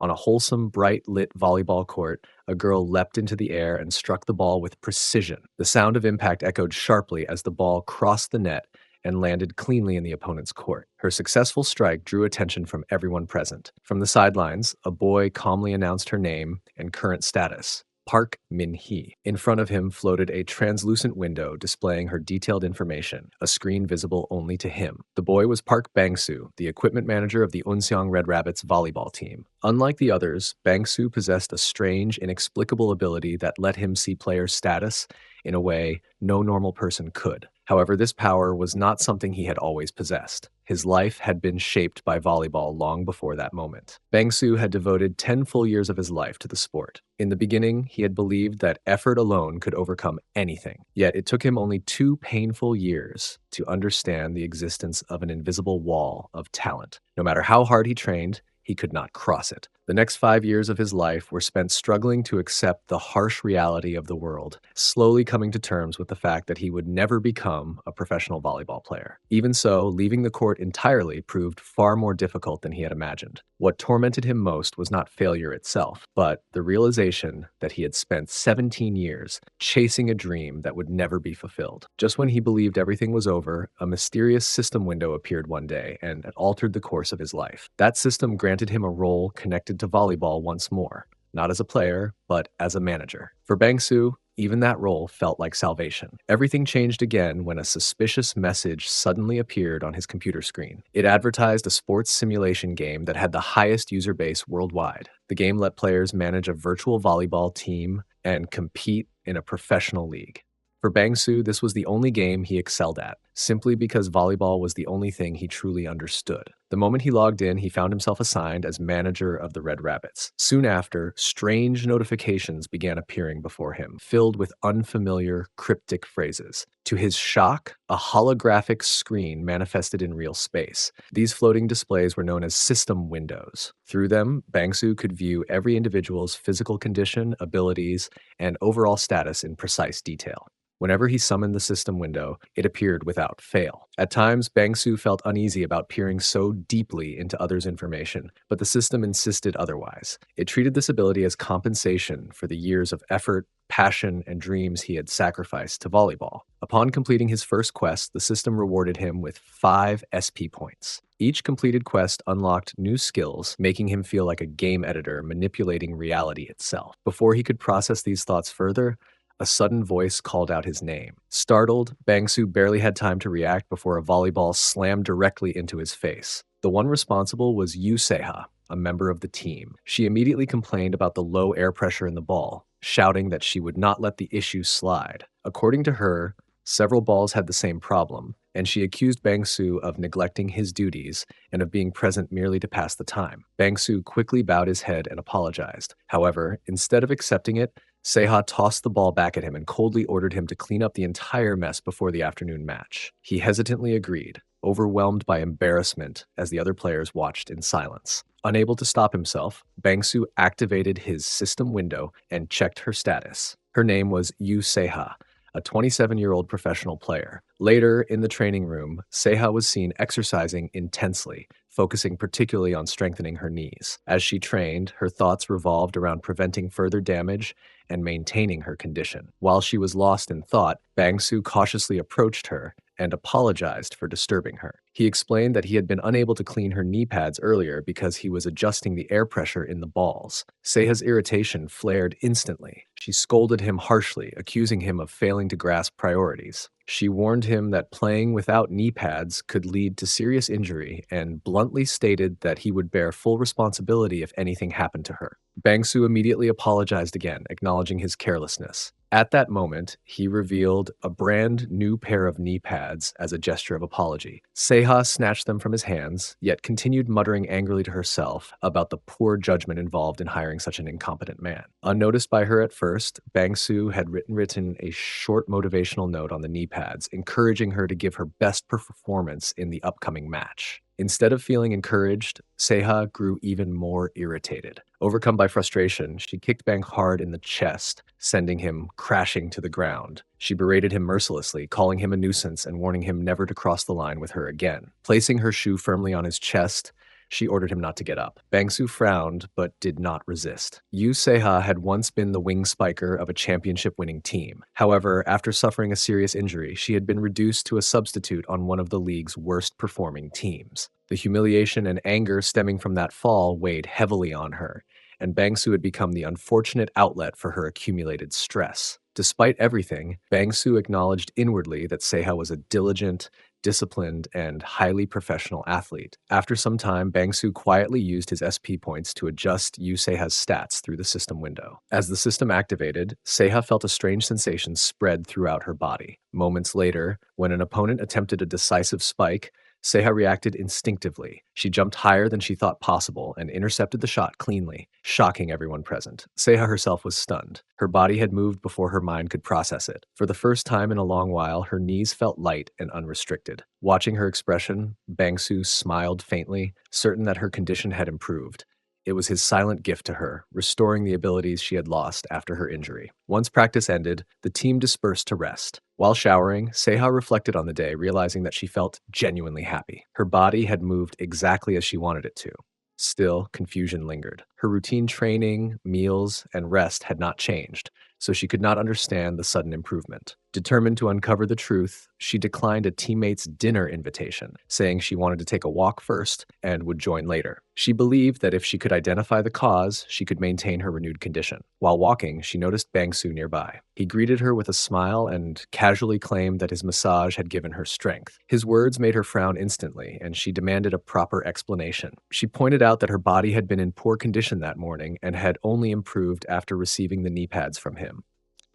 On a wholesome, bright-lit volleyball court, a girl leapt into the air and struck the ball with precision. The sound of impact echoed sharply as the ball crossed the net and landed cleanly in the opponent's court. Her successful strike drew attention from everyone present. From the sidelines, a boy calmly announced her name and current status. Park Min-hee. In front of him floated a translucent window displaying her detailed information, a screen visible only to him. The boy was Park Bang-soo, the equipment manager of the Unseong Red Rabbits volleyball team. Unlike the others, Bang-soo possessed a strange, inexplicable ability that let him see players' status in a way no normal person could. However, this power was not something he had always possessed. His life had been shaped by volleyball long before that moment. Bang-soo had devoted 10 full years of his life to the sport. In the beginning, he had believed that effort alone could overcome anything. Yet it took him only 2 painful years to understand the existence of an invisible wall of talent. No matter how hard he trained, he could not cross it. The next 5 years of his life were spent struggling to accept the harsh reality of the world, slowly coming to terms with the fact that he would never become a professional volleyball player. Even so, leaving the court entirely proved far more difficult than he had imagined. What tormented him most was not failure itself, but the realization that he had spent 17 years chasing a dream that would never be fulfilled. Just when he believed everything was over, a mysterious system window appeared one day and altered the course of his life. That system granted him a role connected to volleyball once more, not as a player, but as a manager. For Bang-soo, even that role felt like salvation. Everything changed again when a suspicious message suddenly appeared on his computer screen. It advertised a sports simulation game that had the highest user base worldwide. The game let players manage a virtual volleyball team and compete in a professional league. For Bang-soo, this was the only game he excelled at, simply because volleyball was the only thing he truly understood. The moment he logged in, he found himself assigned as manager of the Red Rabbits. Soon after, strange notifications began appearing before him, filled with unfamiliar, cryptic phrases. To his shock, a holographic screen manifested in real space. These floating displays were known as system windows. Through them, Bang-soo could view every individual's physical condition, abilities, and overall status in precise detail. Whenever he summoned the system window, it appeared without fail. At times, Bang-soo felt uneasy about peering so deeply into others' information, but the system insisted otherwise. It treated this ability as compensation for the years of effort, passion, and dreams he had sacrificed to volleyball. Upon completing his first quest, the system rewarded him with 5 SP points. Each completed quest unlocked new skills, making him feel like a game editor manipulating reality itself. Before he could process these thoughts further, a sudden voice called out his name. Startled, Bang-soo barely had time to react before a volleyball slammed directly into his face. The one responsible was Seaha, a member of the team. She immediately complained about the low air pressure in the ball, shouting that she would not let the issue slide. According to her, several balls had the same problem, and she accused Bang-soo of neglecting his duties and of being present merely to pass the time. Bang-soo quickly bowed his head and apologized. However, instead of accepting it, Seaha tossed the ball back at him and coldly ordered him to clean up the entire mess before the afternoon match. He hesitantly agreed, overwhelmed by embarrassment as the other players watched in silence. Unable to stop himself, Bang-soo activated his system window and checked her status. Her name was Seaha, a 27-year-old professional player. Later, in the training room, Seaha was seen exercising intensely, focusing particularly on strengthening her knees. As she trained, her thoughts revolved around preventing further damage and maintaining her condition. While she was lost in thought, Bang-soo cautiously approached her and apologized for disturbing her. He explained that he had been unable to clean her knee pads earlier because he was adjusting the air pressure in the balls. Seha's irritation flared instantly. She scolded him harshly, accusing him of failing to grasp priorities. She warned him that playing without knee pads could lead to serious injury and bluntly stated that he would bear full responsibility if anything happened to her. Bang-soo immediately apologized again, acknowledging his carelessness. At that moment, he revealed a brand new pair of knee pads as a gesture of apology. Seha snatched them from his hands, yet continued muttering angrily to herself about the poor judgment involved in hiring such an incompetent man. Unnoticed by her at first, Bang-soo had written a short motivational note on the knee pads, encouraging her to give her best performance in the upcoming match. Instead of feeling encouraged, Seha grew even more irritated. Overcome by frustration, she kicked Bang hard in the chest, sending him crashing to the ground. She berated him mercilessly, calling him a nuisance and warning him never to cross the line with her again. Placing her shoe firmly on his chest, She ordered him not to get up. Bangsu frowned, but did not resist. Seaha had once been the wing spiker of a championship-winning team. However, after suffering a serious injury, she had been reduced to a substitute on one of the league's worst-performing teams. The humiliation and anger stemming from that fall weighed heavily on her, and Bangsu had become the unfortunate outlet for her accumulated stress. Despite everything, Bangsu acknowledged inwardly that Seaha was a diligent, disciplined, and highly professional athlete. After some time, Bangsu quietly used his SP points to adjust Seaha's stats through the system window. As the system activated, Seaha felt a strange sensation spread throughout her body. Moments later, when an opponent attempted a decisive spike, Seha reacted instinctively. She jumped higher than she thought possible and intercepted the shot cleanly, shocking everyone present. Seha herself was stunned. Her body had moved before her mind could process it. For the first time in a long while, her knees felt light and unrestricted. Watching her expression, Bangsu smiled faintly, certain that her condition had improved. It was his silent gift to her, restoring the abilities she had lost after her injury. Once practice ended, the team dispersed to rest. While showering, Seha reflected on the day, realizing that she felt genuinely happy. Her body had moved exactly as she wanted it to. Still, confusion lingered. Her routine training, meals, and rest had not changed, so she could not understand the sudden improvement. Determined to uncover the truth, she declined a teammate's dinner invitation, saying she wanted to take a walk first and would join later. She believed that if she could identify the cause, she could maintain her renewed condition. While walking, she noticed Bangsu nearby. He greeted her with a smile and casually claimed that his massage had given her strength. His words made her frown instantly, and she demanded a proper explanation. She pointed out that her body had been in poor condition that morning and had only improved after receiving the knee pads from him.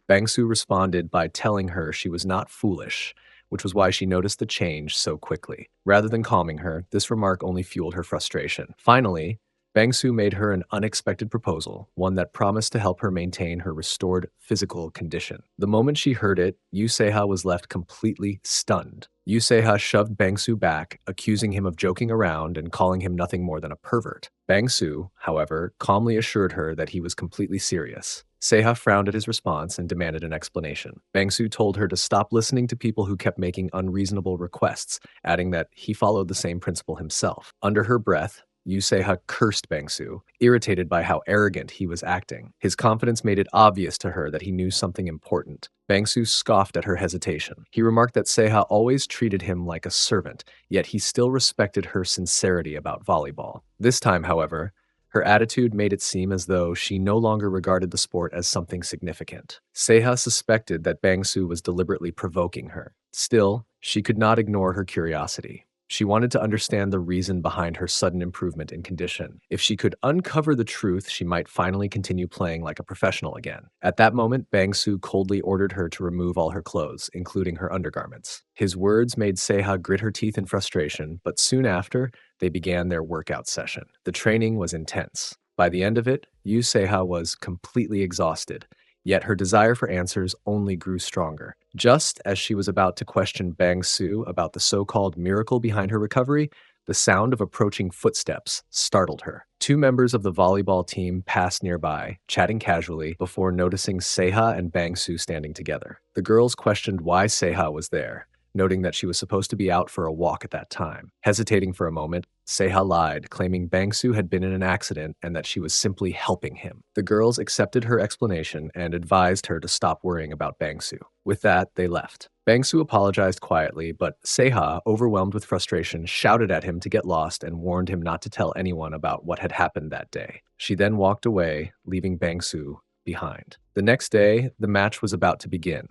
Bangsu responded by telling her she was not foolish, which was why she noticed the change so quickly. Rather than calming her, this remark only fueled her frustration. Finally, Bangsu made her an unexpected proposal, one that promised to help her maintain her restored physical condition. The moment she heard it, Seha was left completely stunned. Seha shoved Bangsu back, accusing him of joking around and calling him nothing more than a pervert. Bangsu, however, calmly assured her that he was completely serious. Seha frowned at his response and demanded an explanation. Bangsu told her to stop listening to people who kept making unreasonable requests, adding that he followed the same principle himself. Under her breath, Seha cursed Bangsu, irritated by how arrogant he was acting. His confidence made it obvious to her that he knew something important. Bangsu scoffed at her hesitation. He remarked that Seha always treated him like a servant, yet he still respected her sincerity about volleyball. This time, however, her attitude made it seem as though she no longer regarded the sport as something significant. Seha suspected that Bangsu was deliberately provoking her. Still, she could not ignore her curiosity. She wanted to understand the reason behind her sudden improvement in condition. If she could uncover the truth, she might finally continue playing like a professional again. At that moment, Bangsu coldly ordered her to remove all her clothes, including her undergarments. His words made Seha grit her teeth in frustration, but soon after, they began their workout session. The training was intense. By the end of it, Seha was completely exhausted. Yet her desire for answers only grew stronger. Just as she was about to question Bangsu about the so-called miracle behind her recovery, the sound of approaching footsteps startled her. Two members of the volleyball team passed nearby, chatting casually, before noticing Seha and Bangsu standing together. The girls questioned why Seha was there, noting that she was supposed to be out for a walk at that time. Hesitating for a moment, Seha lied, claiming Bangsu had been in an accident and that she was simply helping him. The girls accepted her explanation and advised her to stop worrying about Bangsu. With that, they left. Bangsu apologized quietly, but Seha, overwhelmed with frustration, shouted at him to get lost and warned him not to tell anyone about what had happened that day. She then walked away, leaving Bangsu behind. The next day, the match was about to begin.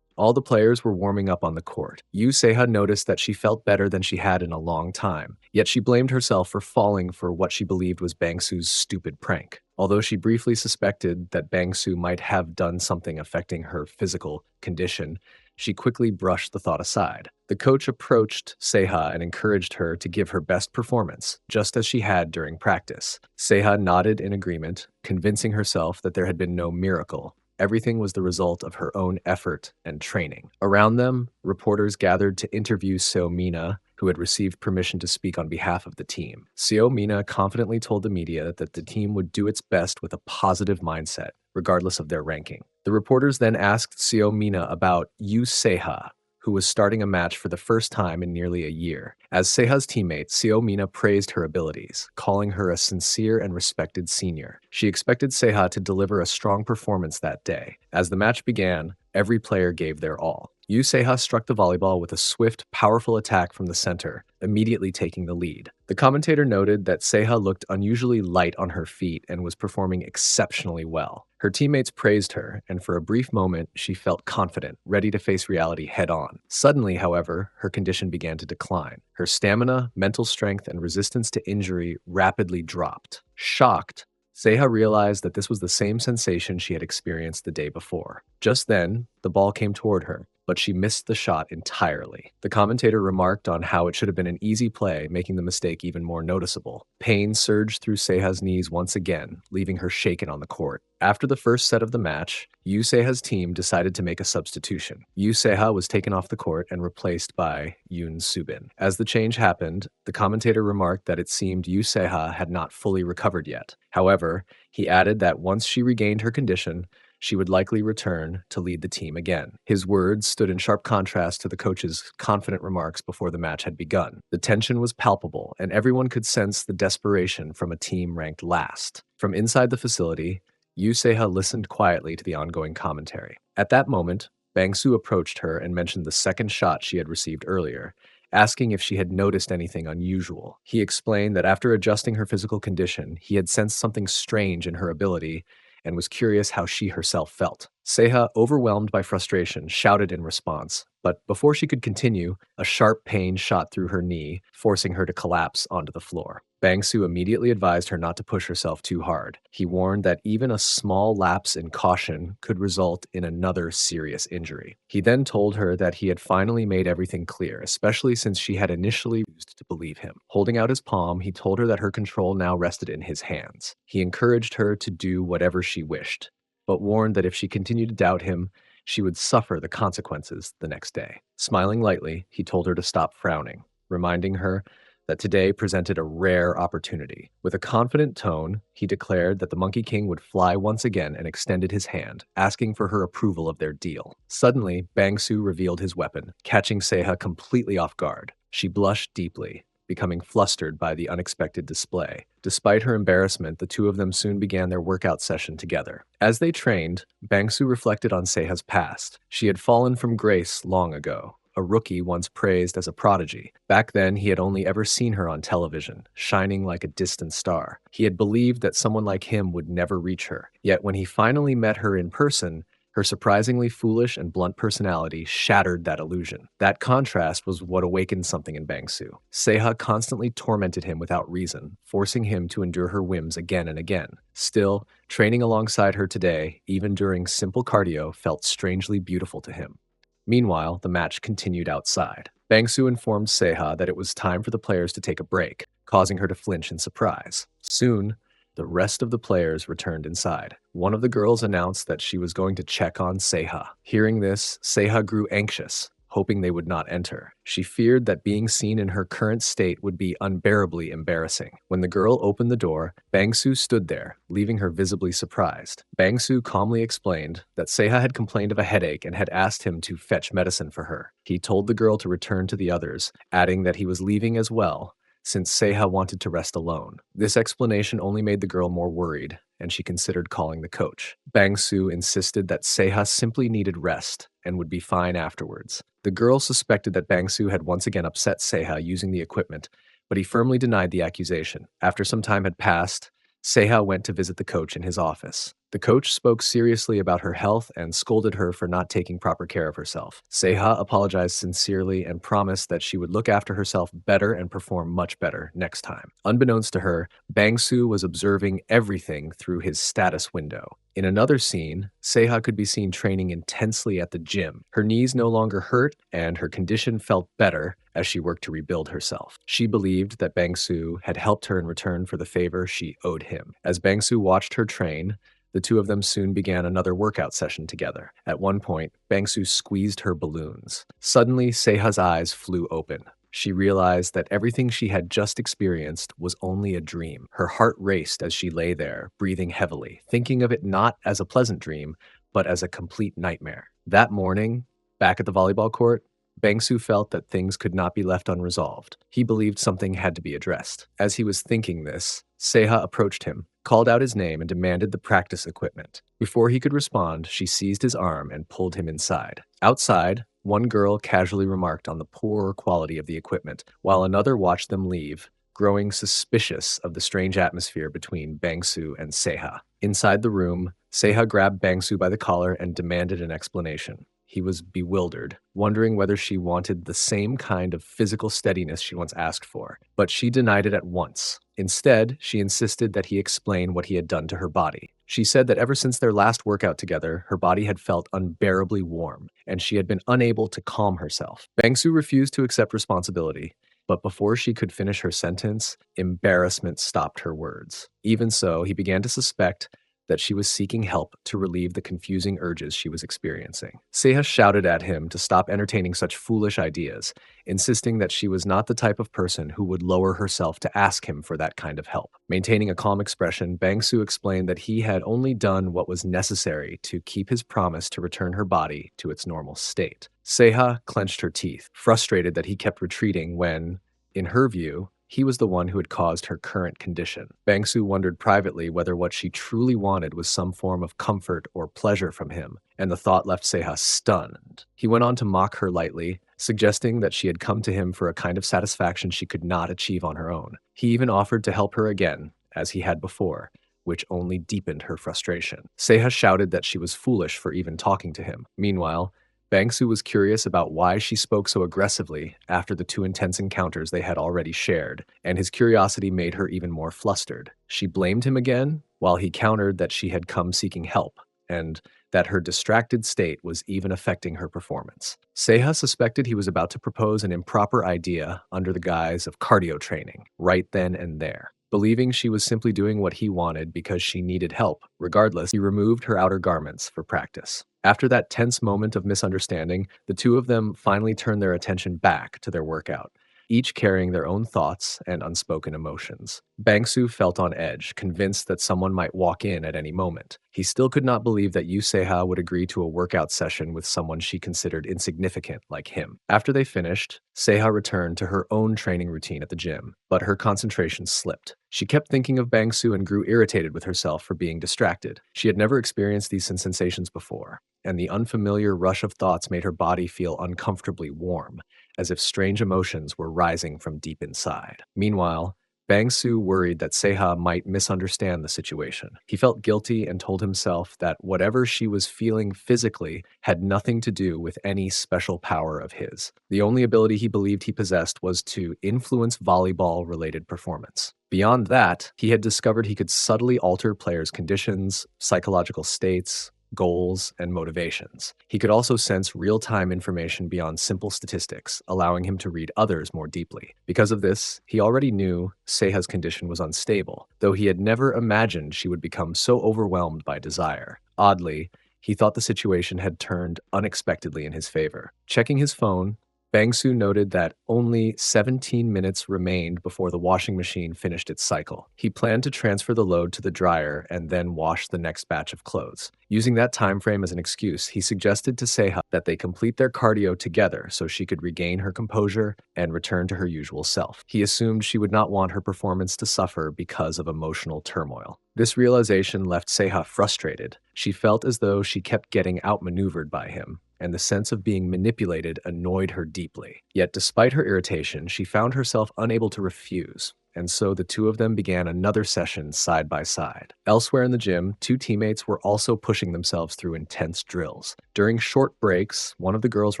All the players were warming up on the court. Seha noticed that she felt better than she had in a long time, yet she blamed herself for falling for what she believed was Bangsu's stupid prank. Although she briefly suspected that Bangsu might have done something affecting her physical condition, she quickly brushed the thought aside. The coach approached Seha and encouraged her to give her best performance, just as she had during practice. Seha nodded in agreement, convincing herself that there had been no miracle. Everything was the result of her own effort and training. Around them, reporters gathered to interview Mina, who had received permission to speak on behalf of the team. Mina confidently told the media that the team would do its best with a positive mindset, regardless of their ranking. The reporters then asked Mina about Seha, who was starting a match for the first time in nearly a year. As Seha's teammate, Mina praised her abilities, calling her a sincere and respected senior. She expected Seha to deliver a strong performance that day. As the match began, every player gave their all. Seha struck the volleyball with a swift, powerful attack from the center, immediately taking the lead. The commentator noted that Seha looked unusually light on her feet and was performing exceptionally well. Her teammates praised her, and for a brief moment, she felt confident, ready to face reality head-on. Suddenly, however, her condition began to decline. Her stamina, mental strength, and resistance to injury rapidly dropped. Shocked, Seha realized that this was the same sensation she had experienced the day before. Just then, the ball came toward her, but she missed the shot entirely. The commentator remarked on how it should have been an easy play, making the mistake even more noticeable. Pain surged through Seha's knees once again, leaving her shaken on the court. After the first set of the match, Seha's team decided to make a substitution. Seha was taken off the court and replaced by Yoon Subin. As the change happened, the commentator remarked that it seemed Seha had not fully recovered yet. However, he added that once she regained her condition, she would likely return to lead the team again. His words stood in sharp contrast to the coach's confident remarks before the match had begun. The tension was palpable, and everyone could sense the desperation from a team ranked last. From inside the facility, Seha listened quietly to the ongoing commentary. At that moment, Bangsu approached her and mentioned the second shot she had received earlier, asking if she had noticed anything unusual. He explained that after adjusting her physical condition, he had sensed something strange in her ability and was curious how she herself felt. Seha, overwhelmed by frustration, shouted in response, but before she could continue, a sharp pain shot through her knee, forcing her to collapse onto the floor. Bangsu immediately advised her not to push herself too hard. He warned that even a small lapse in caution could result in another serious injury. He then told her that he had finally made everything clear, especially since she had initially refused to believe him. Holding out his palm, he told her that her control now rested in his hands. He encouraged her to do whatever she wished, but warned that if she continued to doubt him, she would suffer the consequences the next day. Smiling lightly, he told her to stop frowning, reminding her that today presented a rare opportunity. With a confident tone, he declared that the Monkey King would fly once again and extended his hand, asking for her approval of their deal. Suddenly, Bangsu revealed his weapon, catching Seha completely off guard. She blushed deeply, becoming flustered by the unexpected display. Despite her embarrassment, the two of them soon began their workout session together. As they trained, Bangsu reflected on Seha's past. She had fallen from grace long ago, a rookie once praised as a prodigy. Back then, he had only ever seen her on television, shining like a distant star. He had believed that someone like him would never reach her. Yet when he finally met her in person, her surprisingly foolish and blunt personality shattered that illusion. That contrast was what awakened something in Bangsu. Seha constantly tormented him without reason, forcing him to endure her whims again and again. Still, training alongside her today, even during simple cardio, felt strangely beautiful to him. Meanwhile, the match continued outside. Bangsu informed Seha that it was time for the players to take a break, causing her to flinch in surprise. Soon, the rest of the players returned inside. One of the girls announced that she was going to check on Seha. Hearing this, Seha grew anxious, hoping they would not enter. She feared that being seen in her current state would be unbearably embarrassing. When the girl opened the door, Bangsu stood there, leaving her visibly surprised. Bangsu calmly explained that Seha had complained of a headache and had asked him to fetch medicine for her. He told the girl to return to the others, adding that he was leaving as well, since Seha wanted to rest alone. This explanation only made the girl more worried, and she considered calling the coach. Bangsu insisted that Seha simply needed rest and would be fine afterwards. The girl suspected that Bangsu had once again upset Seha using the equipment, but he firmly denied the accusation. After some time had passed, Seha went to visit the coach in his office. The coach spoke seriously about her health and scolded her for not taking proper care of herself. Seha apologized sincerely and promised that she would look after herself better and perform much better next time. Unbeknownst to her, Bangsu was observing everything through his status window. In another scene, Seha could be seen training intensely at the gym. Her knees no longer hurt, and her condition felt better as she worked to rebuild herself. She believed that Bangsu had helped her in return for the favor she owed him. As Bangsu watched her train, the two of them soon began another workout session together. At one point, Bangsu squeezed her balloons. Suddenly, Seha's eyes flew open. She realized that everything she had just experienced was only a dream. Her heart raced as she lay there, breathing heavily, thinking of it not as a pleasant dream, but as a complete nightmare. That morning, back at the volleyball court, Bangsu felt that things could not be left unresolved. He believed something had to be addressed. As he was thinking this, Seha approached him, called out his name, and demanded the practice equipment. Before he could respond, she seized his arm and pulled him inside. Outside, one girl casually remarked on the poor quality of the equipment, while another watched them leave, growing suspicious of the strange atmosphere between Bangsu and Seha. Inside the room, Seha grabbed Bangsu by the collar and demanded an explanation. He was bewildered, wondering whether she wanted the same kind of physical steadiness she once asked for, but she denied it at once. Instead, she insisted that he explain what he had done to her body. She said that ever since their last workout together, her body had felt unbearably warm, and she had been unable to calm herself. Bangsu refused to accept responsibility, but before she could finish her sentence, embarrassment stopped her words. Even so, he began to suspect that she was seeking help to relieve the confusing urges she was experiencing. Seha shouted at him to stop entertaining such foolish ideas, insisting that she was not the type of person who would lower herself to ask him for that kind of help. Maintaining a calm expression, Bangsu explained that he had only done what was necessary to keep his promise to return her body to its normal state. Seha clenched her teeth, frustrated that he kept retreating when, in her view, he was the one who had caused her current condition. Bangsu wondered privately whether what she truly wanted was some form of comfort or pleasure from him, and the thought left Seha stunned. He went on to mock her lightly, suggesting that she had come to him for a kind of satisfaction she could not achieve on her own. He even offered to help her again, as he had before, which only deepened her frustration. Seha shouted that she was foolish for even talking to him. Meanwhile, Bangsu was curious about why she spoke so aggressively after the two intense encounters they had already shared, and his curiosity made her even more flustered. She blamed him again, while he countered that she had come seeking help, and that her distracted state was even affecting her performance. Seha suspected he was about to propose an improper idea under the guise of cardio training, right then and there. Believing she was simply doing what he wanted because she needed help, regardless, he removed her outer garments for practice. After that tense moment of misunderstanding, the two of them finally turned their attention back to their workout, each carrying their own thoughts and unspoken emotions. Bangsu felt on edge, convinced that someone might walk in at any moment. He still could not believe that Seha would agree to a workout session with someone she considered insignificant like him. After they finished, Seha returned to her own training routine at the gym, but her concentration slipped. She kept thinking of Bangsu and grew irritated with herself for being distracted. She had never experienced these sensations before, and the unfamiliar rush of thoughts made her body feel uncomfortably warm, as if strange emotions were rising from deep inside. Meanwhile, Bangsu worried that Seha might misunderstand the situation. He felt guilty and told himself that whatever she was feeling physically had nothing to do with any special power of his. The only ability he believed he possessed was to influence volleyball-related performance. Beyond that, he had discovered he could subtly alter players' conditions, psychological states, goals, and motivations. He could also sense real-time information beyond simple statistics, allowing him to read others more deeply. Because of this, he already knew Seha's condition was unstable, though he had never imagined she would become so overwhelmed by desire. Oddly, he thought the situation had turned unexpectedly in his favor. Checking his phone, Bangsu noted that only 17 minutes remained before the washing machine finished its cycle. He planned to transfer the load to the dryer and then wash the next batch of clothes. Using that time frame as an excuse, he suggested to Seha that they complete their cardio together so she could regain her composure and return to her usual self. He assumed she would not want her performance to suffer because of emotional turmoil. This realization left Seha frustrated. She felt as though she kept getting outmaneuvered by him, and the sense of being manipulated annoyed her deeply. Yet despite her irritation, she found herself unable to refuse, and so the two of them began another session side by side. Elsewhere in the gym, two teammates were also pushing themselves through intense drills. During short breaks, one of the girls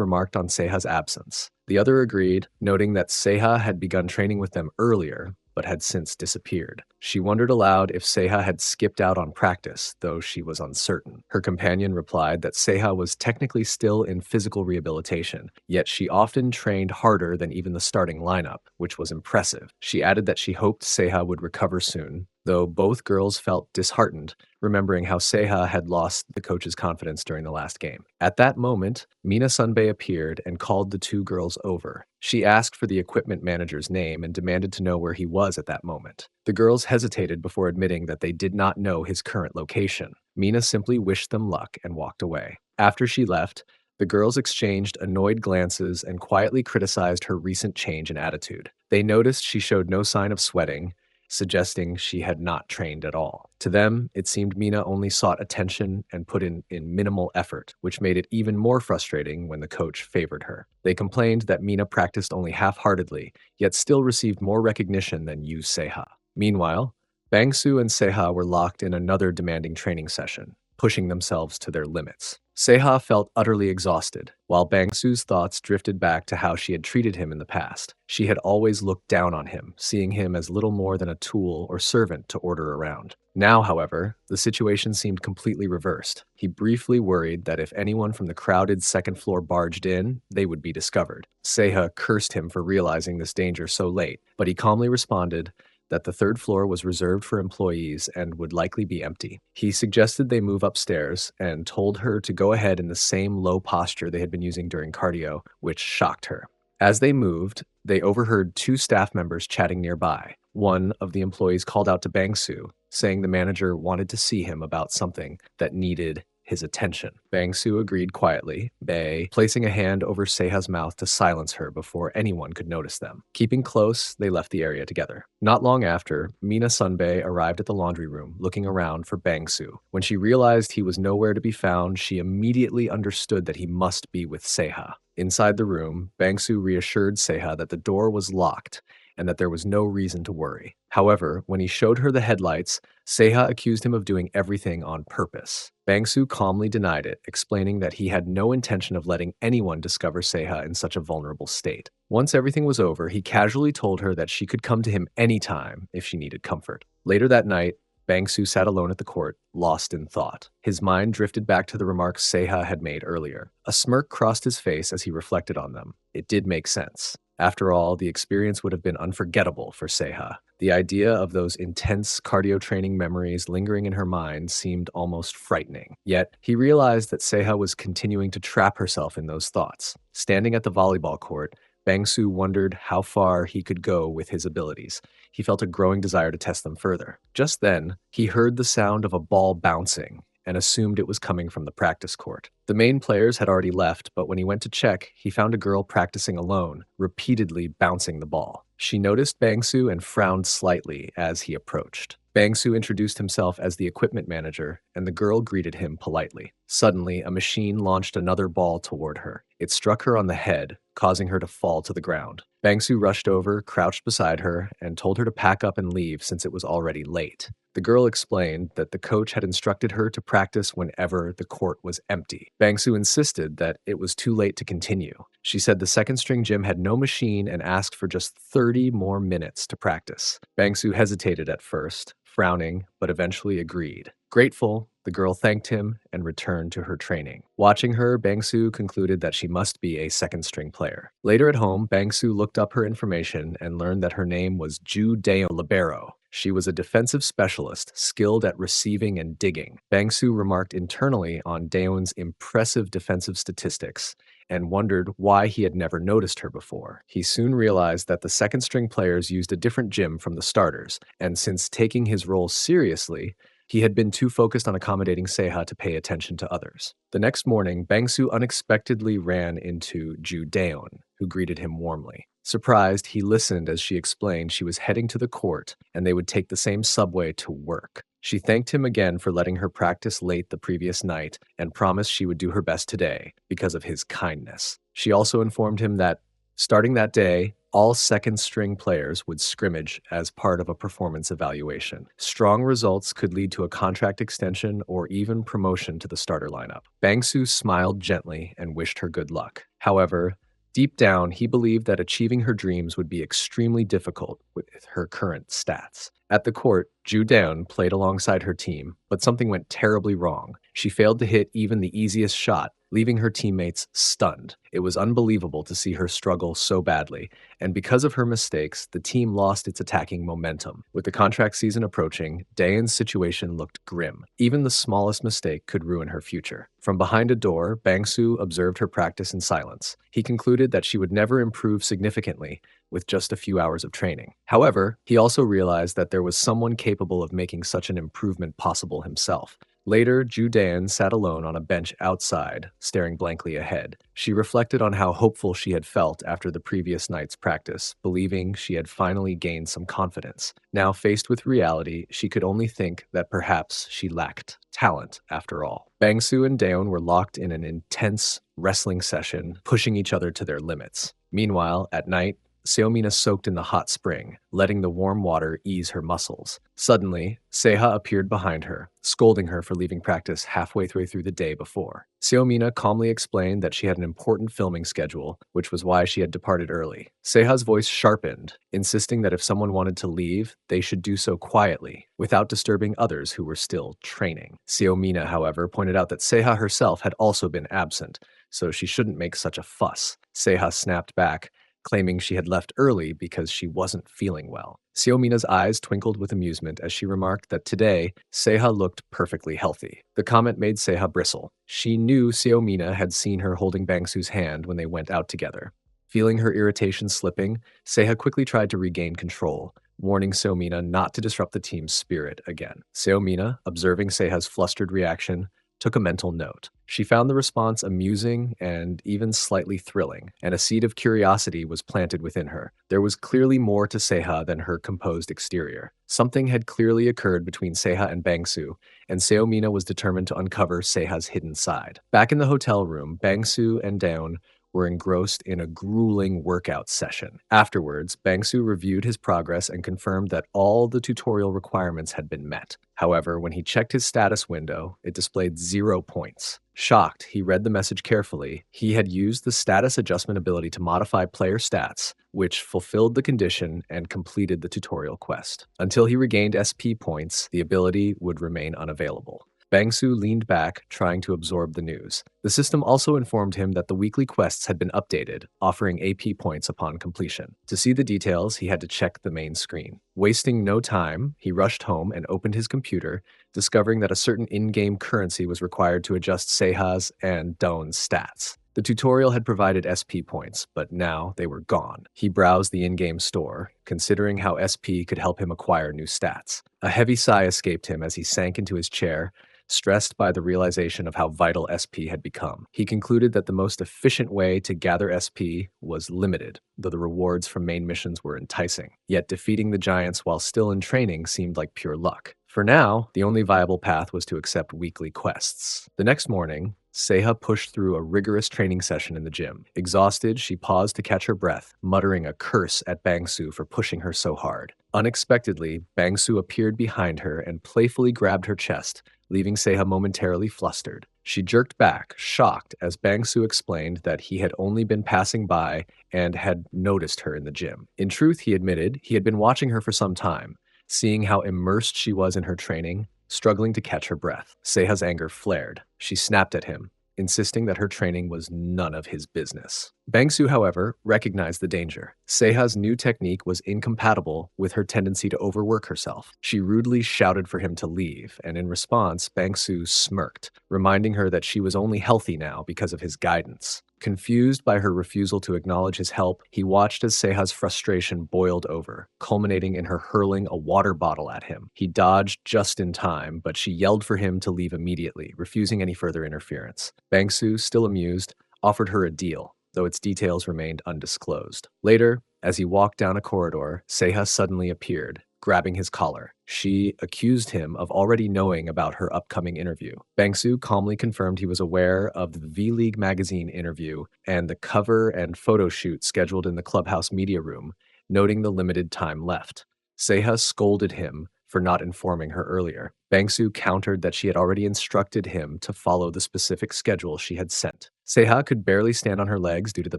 remarked on Seha's absence. The other agreed, noting that Seha had begun training with them earlier, but had since disappeared. She wondered aloud if Seha had skipped out on practice, though she was uncertain. Her companion replied that Seha was technically still in physical rehabilitation, yet she often trained harder than even the starting lineup, which was impressive. She added that she hoped Seha would recover soon, though both girls felt disheartened, remembering how Seha had lost the coach's confidence during the last game. At that moment, Mina Sunbae appeared and called the two girls over. She asked for the equipment manager's name and demanded to know where he was at that moment. The girls hesitated before admitting that they did not know his current location. Mina simply wished them luck and walked away. After she left, The girls exchanged annoyed glances and quietly criticized her recent change in attitude. They noticed she showed no sign of sweating, suggesting she had not trained at all. To them, it seemed Mina only sought attention and put in minimal effort, which made it even more frustrating when the coach favored her. They complained that Mina practiced only half-heartedly, yet still received more recognition than Yu Seha. Meanwhile, Bangsu and Seha were locked in another demanding training session, pushing themselves to their limits. Seha felt utterly exhausted, while Bangsu's thoughts drifted back to how she had treated him in the past. She had always looked down on him, seeing him as little more than a tool or servant to order around. Now, however, the situation seemed completely reversed. He briefly worried that if anyone from the crowded second floor barged in, they would be discovered. Seha cursed him for realizing this danger so late, but he calmly responded that the third floor was reserved for employees and would likely be empty. He suggested they move upstairs and told her to go ahead in the same low posture they had been using during cardio, which shocked her. As they moved, they overheard two staff members chatting nearby. One of the employees called out to Bangsu, saying the manager wanted to see him about something that needed his attention. Bangsu agreed quietly, Bae placing a hand over Seha's mouth to silence her before anyone could notice them. Keeping close, they left the area together. Not long after, Mina Sunbae arrived at the laundry room, looking around for Bangsu. When she realized he was nowhere to be found, she immediately understood that he must be with Seha. Inside the room, Bangsu reassured Seha that the door was locked and that there was no reason to worry. However, when he showed her the headlights, Seha accused him of doing everything on purpose. Bangsu calmly denied it, explaining that he had no intention of letting anyone discover Seha in such a vulnerable state. Once everything was over, he casually told her that she could come to him anytime if she needed comfort. Later that night, Bangsu sat alone at the court, lost in thought. His mind drifted back to the remarks Seha had made earlier. A smirk crossed his face as he reflected on them. It did make sense. After all, the experience would have been unforgettable for Seha. The idea of those intense cardio training memories lingering in her mind seemed almost frightening. Yet, he realized that Seha was continuing to trap herself in those thoughts. Standing at the volleyball court, Bangsu wondered how far he could go with his abilities. He felt a growing desire to test them further. Just then, he heard the sound of a ball bouncing and assumed it was coming from the practice court. The main players had already left, but when he went to check, he found a girl practicing alone, repeatedly bouncing the ball. She noticed Bangsu and frowned slightly as he approached. Bangsu introduced himself as the equipment manager, and the girl greeted him politely. Suddenly, a machine launched another ball toward her. It struck her on the head, causing her to fall to the ground. Bangsu rushed over, crouched beside her, and told her to pack up and leave since it was already late. The girl explained that the coach had instructed her to practice whenever the court was empty. Bangsu insisted that it was too late to continue. She said the second-string gym had no machine and asked for just 30 more minutes to practice. Bangsu hesitated at first, frowning, but eventually agreed. Grateful, the girl thanked him and returned to her training. Watching her, Bangsu concluded that she must be a second-string player. Later at home, Bangsu looked up her information and learned that her name was Deon Libero. She was a defensive specialist, skilled at receiving and digging. Bangsu remarked internally on Deon's impressive defensive statistics and wondered why he had never noticed her before. He soon realized that the second-string players used a different gym from the starters, and since taking his role seriously, he had been too focused on accommodating Seha to pay attention to others. The next morning, Bangsu unexpectedly ran into Deon, who greeted him warmly. Surprised, he listened as she explained she was heading to the court and they would take the same subway to work. She thanked him again for letting her practice late the previous night and promised she would do her best today because of his kindness. She also informed him that, starting that day, all second-string players would scrimmage as part of a performance evaluation. Strong results could lead to a contract extension or even promotion to the starter lineup. Bangsu smiled gently and wished her good luck. However, deep down, he believed that achieving her dreams would be extremely difficult with her current stats. At the court, Deon played alongside her team, but something went terribly wrong. She failed to hit even the easiest shot, leaving her teammates stunned. It was unbelievable to see her struggle so badly, and because of her mistakes, the team lost its attacking momentum. With the contract season approaching, Deon's situation looked grim. Even the smallest mistake could ruin her future. From behind a door, Bangsu observed her practice in silence. He concluded that she would never improve significantly with just a few hours of training. However, he also realized that there was someone capable of making such an improvement possible himself. Later, Deon sat alone on a bench outside, staring blankly ahead. She reflected on how hopeful she had felt after the previous night's practice, believing she had finally gained some confidence. Now, faced with reality, she could only think that perhaps she lacked talent after all. Bangsu and Deon were locked in an intense wrestling session, pushing each other to their limits. Meanwhile, at night, Mina soaked in the hot spring, letting the warm water ease her muscles. Suddenly, Seaha appeared behind her, scolding her for leaving practice halfway through the day before. Mina calmly explained that she had an important filming schedule, which was why she had departed early. Seha's voice sharpened, insisting that if someone wanted to leave, they should do so quietly, without disturbing others who were still training. Mina, however, pointed out that Seha herself had also been absent, so she shouldn't make such a fuss. Seha snapped back, claiming she had left early because she wasn't feeling well. Mina's eyes twinkled with amusement as she remarked that today, Seha looked perfectly healthy. The comment made Seha bristle. She knew Mina had seen her holding Bangsu's hand when they went out together. Feeling her irritation slipping, Seha quickly tried to regain control, warning Mina not to disrupt the team's spirit again. Mina, observing Seha's flustered reaction, took a mental note. She found the response amusing and even slightly thrilling, and a seed of curiosity was planted within her. There was clearly more to Seha than her composed exterior. Something had clearly occurred between Seha and Bangsu, and Mina was determined to uncover Seha's hidden side. Back in the hotel room, Bangsu and Deon were engrossed in a grueling workout session. Afterwards, Bangsu reviewed his progress and confirmed that all the tutorial requirements had been met. However, when he checked his status window, it displayed 0 points. Shocked, he read the message carefully. He had used the status adjustment ability to modify player stats, which fulfilled the condition and completed the tutorial quest. Until he regained SP points, the ability would remain unavailable. Bangsu leaned back, trying to absorb the news. The system also informed him that the weekly quests had been updated, offering AP points upon completion. To see the details, he had to check the main screen. Wasting no time, he rushed home and opened his computer, discovering that a certain in-game currency was required to adjust Seha's and Deon's stats. The tutorial had provided SP points, but now they were gone. He browsed the in-game store, considering how SP could help him acquire new stats. A heavy sigh escaped him as he sank into his chair, stressed by the realization of how vital SP had become. He concluded that the most efficient way to gather SP was limited, though the rewards from main missions were enticing. Yet defeating the giants while still in training seemed like pure luck. For now, the only viable path was to accept weekly quests. The next morning, Seha pushed through a rigorous training session in the gym. Exhausted, she paused to catch her breath, muttering a curse at Bangsu for pushing her so hard. Unexpectedly, Bangsu appeared behind her and playfully grabbed her chest, leaving Seha momentarily flustered. She jerked back, shocked, as Bangsu explained that he had only been passing by and had noticed her in the gym. In truth, he admitted, he had been watching her for some time, seeing how immersed she was in her training, struggling to catch her breath. Seha's anger flared. She snapped at him, insisting that her training was none of his business. Bangsu, however, recognized the danger. Seha's new technique was incompatible with her tendency to overwork herself. She rudely shouted for him to leave, and in response, Bangsu smirked, reminding her that she was only healthy now because of his guidance. Confused by her refusal to acknowledge his help, he watched as Seha's frustration boiled over, culminating in her hurling a water bottle at him. He dodged just in time, but she yelled for him to leave immediately, refusing any further interference. Bangsu, still amused, offered her a deal, though its details remained undisclosed. Later, as he walked down a corridor, Seha suddenly appeared, grabbing his collar. She accused him of already knowing about her upcoming interview. Bangsu calmly confirmed he was aware of the V-League magazine interview and the cover and photo shoot scheduled in the clubhouse media room, noting the limited time left. Seha scolded him for not informing her earlier. Bangsu countered that she had already instructed him to follow the specific schedule she had sent. Seha could barely stand on her legs due to the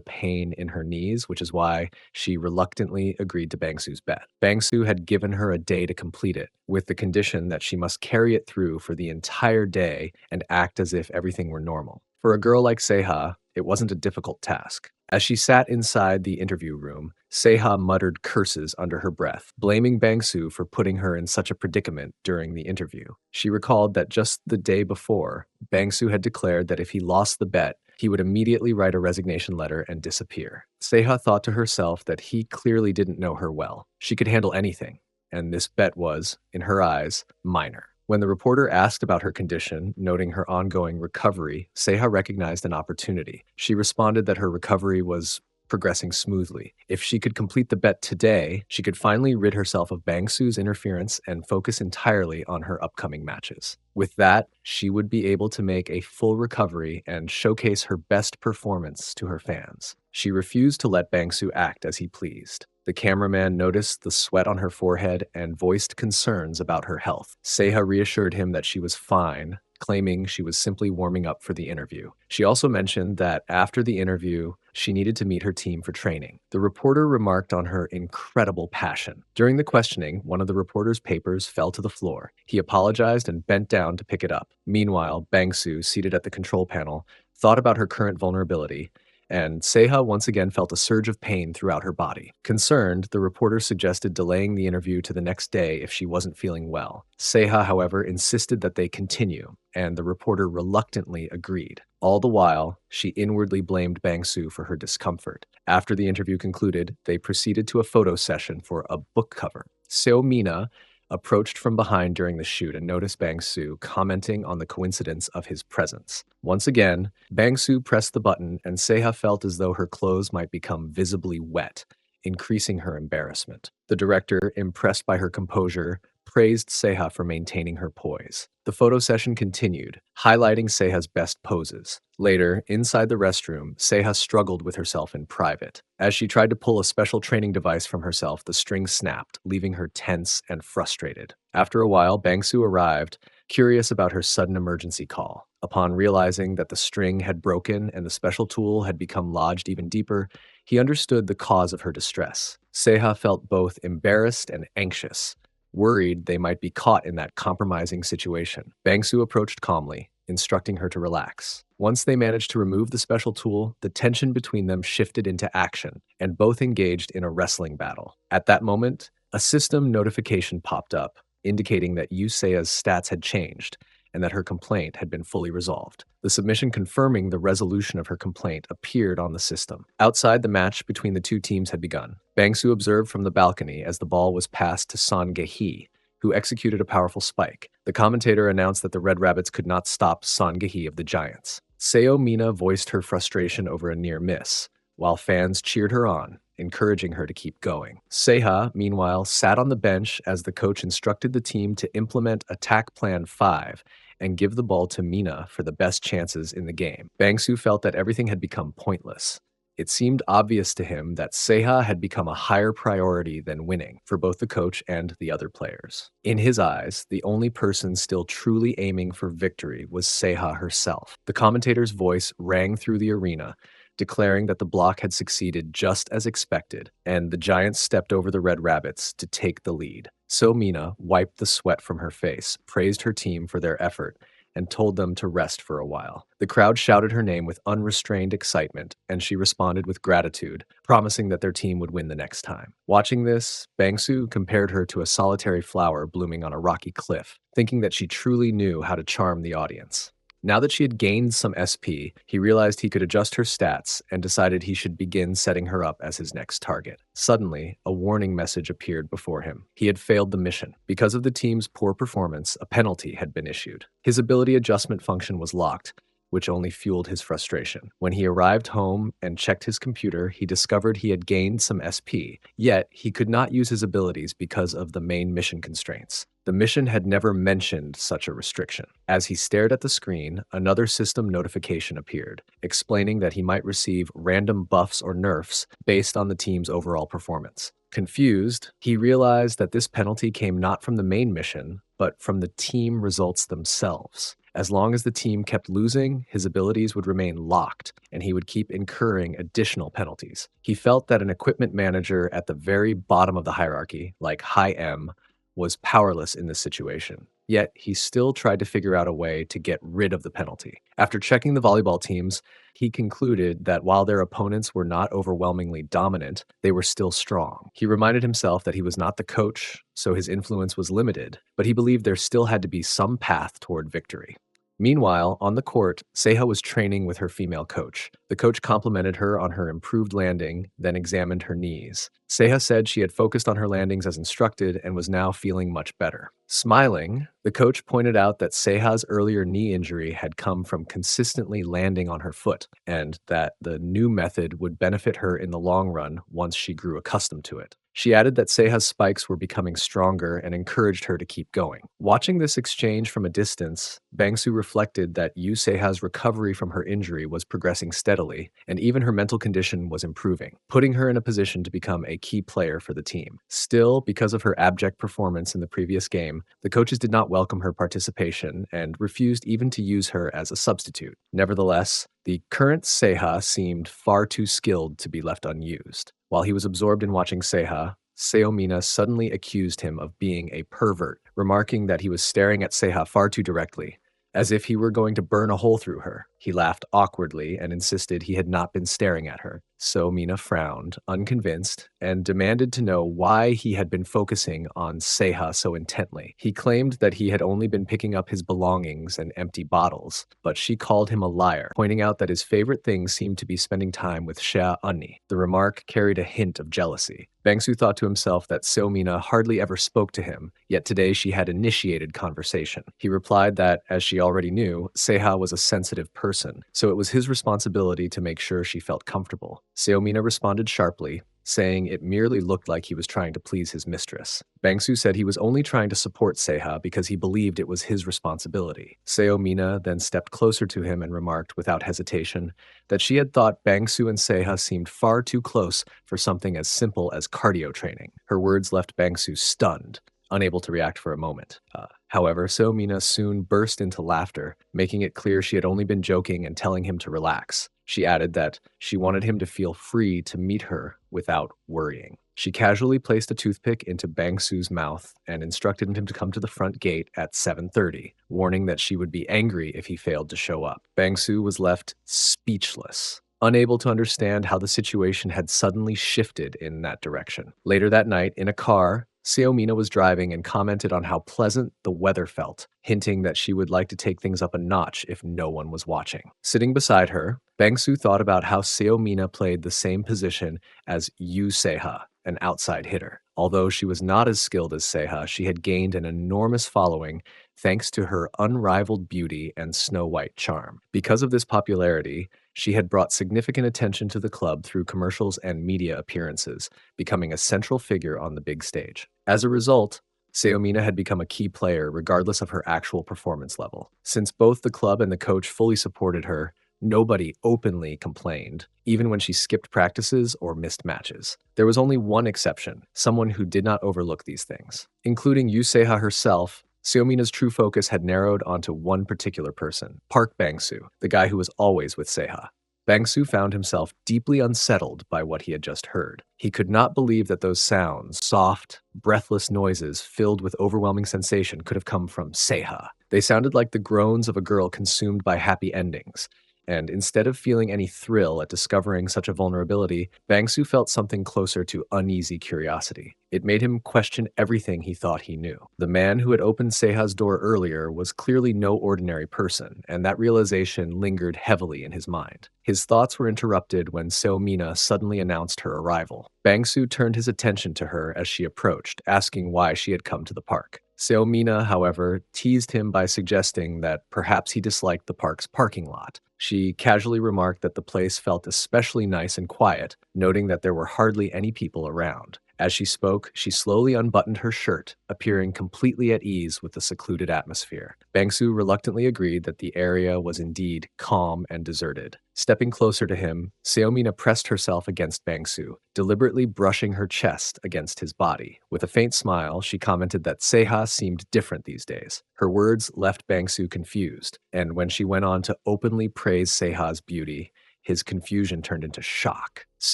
pain in her knees, which is why she reluctantly agreed to Bangsu's bet. Bangsu had given her a day to complete it, with the condition that she must carry it through for the entire day and act as if everything were normal. For a girl like Seha, it wasn't a difficult task. As she sat inside the interview room, Seha muttered curses under her breath, blaming Bangsu for putting her in such a predicament during the interview. She recalled that just the day before, Bangsu had declared that if he lost the bet, he would immediately write a resignation letter and disappear. Seha thought to herself that he clearly didn't know her well. She could handle anything, and this bet was, in her eyes, minor. When the reporter asked about her condition, noting her ongoing recovery, Seha recognized an opportunity. She responded that her recovery was progressing smoothly. If she could complete the bet today, she could finally rid herself of Bangsu's interference and focus entirely on her upcoming matches. With that, she would be able to make a full recovery and showcase her best performance to her fans. She refused to let Bangsu act as he pleased. The cameraman noticed the sweat on her forehead and voiced concerns about her health. Seha reassured him that she was fine, claiming she was simply warming up for the interview. She also mentioned that after the interview, she needed to meet her team for training. The reporter remarked on her incredible passion. During the questioning, one of the reporter's papers fell to the floor. He apologized and bent down to pick it up. Meanwhile, Bangsu, seated at the control panel, thought about her current vulnerability, and Seha once again felt a surge of pain throughout her body. Concerned, the reporter suggested delaying the interview to the next day if she wasn't feeling well. Seha, however, insisted that they continue, and the reporter reluctantly agreed. All the while, she inwardly blamed Bangsu for her discomfort. After the interview concluded, they proceeded to a photo session for a book cover. Mina approached from behind during the shoot and noticed Bangsu commenting on the coincidence of his presence. Once again, Bangsu pressed the button and Seha felt as though her clothes might become visibly wet, increasing her embarrassment. The director, impressed by her composure, praised Seha for maintaining her poise. The photo session continued, highlighting Seha's best poses. Later, inside the restroom, Seha struggled with herself in private. As she tried to pull a special training device from herself, the string snapped, leaving her tense and frustrated. After a while, Bangsu arrived, curious about her sudden emergency call. Upon realizing that the string had broken and the special tool had become lodged even deeper, he understood the cause of her distress. Seha felt both embarrassed and anxious, worried they might be caught in that compromising situation. Bangsu approached calmly, instructing her to relax. Once they managed to remove the special tool, the tension between them shifted into action, and both engaged in a wrestling battle. At that moment, a system notification popped up, indicating that Yusea's stats had changed and that her complaint had been fully resolved. The submission confirming the resolution of her complaint appeared on the system. Outside, the match between the two teams had begun. Bangsu observed from the balcony as the ball was passed to Son Gehi, who executed a powerful spike. The commentator announced that the Red Rabbits could not stop Son Gehi of the Giants. Mina voiced her frustration over a near miss, while fans cheered her on, encouraging her to keep going. Seha, meanwhile, sat on the bench as the coach instructed the team to implement Attack Plan 5 and give the ball to Mina for the best chances in the game. Bangsu felt that everything had become pointless. It seemed obvious to him that Seha had become a higher priority than winning for both the coach and the other players. In his eyes, the only person still truly aiming for victory was Seha herself. The commentator's voice rang through the arena, declaring that the block had succeeded just as expected, and the Giants stepped over the Red Rabbits to take the lead. So Mina wiped the sweat from her face, praised her team for their effort, and told them to rest for a while. The crowd shouted her name with unrestrained excitement, and she responded with gratitude, promising that their team would win the next time. Watching this, Bangsu compared her to a solitary flower blooming on a rocky cliff, thinking that she truly knew how to charm the audience. Now that she had gained some SP, he realized he could adjust her stats and decided he should begin setting her up as his next target. Suddenly, a warning message appeared before him. He had failed the mission. Because of the team's poor performance, a penalty had been issued. His ability adjustment function was locked, which only fueled his frustration. When he arrived home and checked his computer, he discovered he had gained some SP, yet he could not use his abilities because of the main mission constraints. The mission had never mentioned such a restriction. As he stared at the screen, another system notification appeared, explaining that he might receive random buffs or nerfs based on the team's overall performance. Confused, he realized that this penalty came not from the main mission, but from the team results themselves. As long as the team kept losing, his abilities would remain locked, and he would keep incurring additional penalties. He felt that an equipment manager at the very bottom of the hierarchy, like High M, was powerless in this situation. Yet, he still tried to figure out a way to get rid of the penalty. After checking the volleyball teams, he concluded that while their opponents were not overwhelmingly dominant, they were still strong. He reminded himself that he was not the coach, so his influence was limited, but he believed there still had to be some path toward victory. Meanwhile, on the court, Seha was training with her female coach. The coach complimented her on her improved landing, then examined her knees. Seha said she had focused on her landings as instructed and was now feeling much better. Smiling, the coach pointed out that Seha's earlier knee injury had come from consistently landing on her foot, and that the new method would benefit her in the long run once she grew accustomed to it. She added that Seha's spikes were becoming stronger and encouraged her to keep going. Watching this exchange from a distance, Bangsu reflected that Yu Seha's recovery from her injury was progressing steadily, and even her mental condition was improving, putting her in a position to become a key player for the team. Still, because of her abject performance in the previous game, the coaches did not welcome her participation and refused even to use her as a substitute. Nevertheless, the current Seha seemed far too skilled to be left unused. While he was absorbed in watching Seha, Mina suddenly accused him of being a pervert, remarking that he was staring at Seha far too directly, as if he were going to burn a hole through her. He laughed awkwardly and insisted he had not been staring at her. Mina frowned, unconvinced, and demanded to know why he had been focusing on Seha so intently. He claimed that he had only been picking up his belongings and empty bottles, but she called him a liar, pointing out that his favorite thing seemed to be spending time with Seha Unni. The remark carried a hint of jealousy. Bangsu thought to himself that Mina hardly ever spoke to him, yet today she had initiated conversation. He replied that, as she already knew, Seha was a sensitive person, so it was his responsibility to make sure she felt comfortable. Mina responded sharply, saying it merely looked like he was trying to please his mistress. Bangsu said he was only trying to support Seha because he believed it was his responsibility. Mina then stepped closer to him and remarked without hesitation that she had thought Bangsu and Seha seemed far too close for something as simple as cardio training. Her words left Bangsu stunned, unable to react for a moment. However, Mina soon burst into laughter, making it clear she had only been joking and telling him to relax. She added that she wanted him to feel free to meet her without worrying. She casually placed a toothpick into Bangsu's mouth and instructed him to come to the front gate at 7:30, warning that she would be angry if he failed to show up. Bangsu was left speechless, unable to understand how the situation had suddenly shifted in that direction. Later that night, in a car, Mina was driving and commented on how pleasant the weather felt, hinting that she would like to take things up a notch if no one was watching. Sitting beside her, Bangsu thought about how Mina played the same position as Yu Seha, an outside hitter. Although she was not as skilled as Seha, she had gained an enormous following thanks to her unrivaled beauty and snow-white charm. Because of this popularity, she had brought significant attention to the club through commercials and media appearances, becoming a central figure on the big stage. As a result, Mina had become a key player regardless of her actual performance level. Since both the club and the coach fully supported her, nobody openly complained, even when she skipped practices or missed matches. There was only one exception, someone who did not overlook these things. Including Yu Seha herself, Mina's true focus had narrowed onto one particular person, Park Bangsu, the guy who was always with Seha. Bangsu found himself deeply unsettled by what he had just heard. He could not believe that those sounds, soft, breathless noises filled with overwhelming sensation, could have come from Seha. They sounded like the groans of a girl consumed by happy endings. And instead of feeling any thrill at discovering such a vulnerability, Bangsu felt something closer to uneasy curiosity. It made him question everything he thought he knew. The man who had opened Seha's door earlier was clearly no ordinary person, and that realization lingered heavily in his mind. His thoughts were interrupted when Mina suddenly announced her arrival. Bangsu turned his attention to her as she approached, asking why she had come to the park. Mina, however, teased him by suggesting that perhaps he disliked the park's parking lot. She casually remarked that the place felt especially nice and quiet, noting that there were hardly any people around. As she spoke, she slowly unbuttoned her shirt, appearing completely at ease with the secluded atmosphere. Bangsu reluctantly agreed that the area was indeed calm and deserted. Stepping closer to him, Mina pressed herself against Bangsu, deliberately brushing her chest against his body. With a faint smile, she commented that Seha seemed different these days. Her words left Bangsu confused, and when she went on to openly praise Seha's beauty, his confusion turned into shock.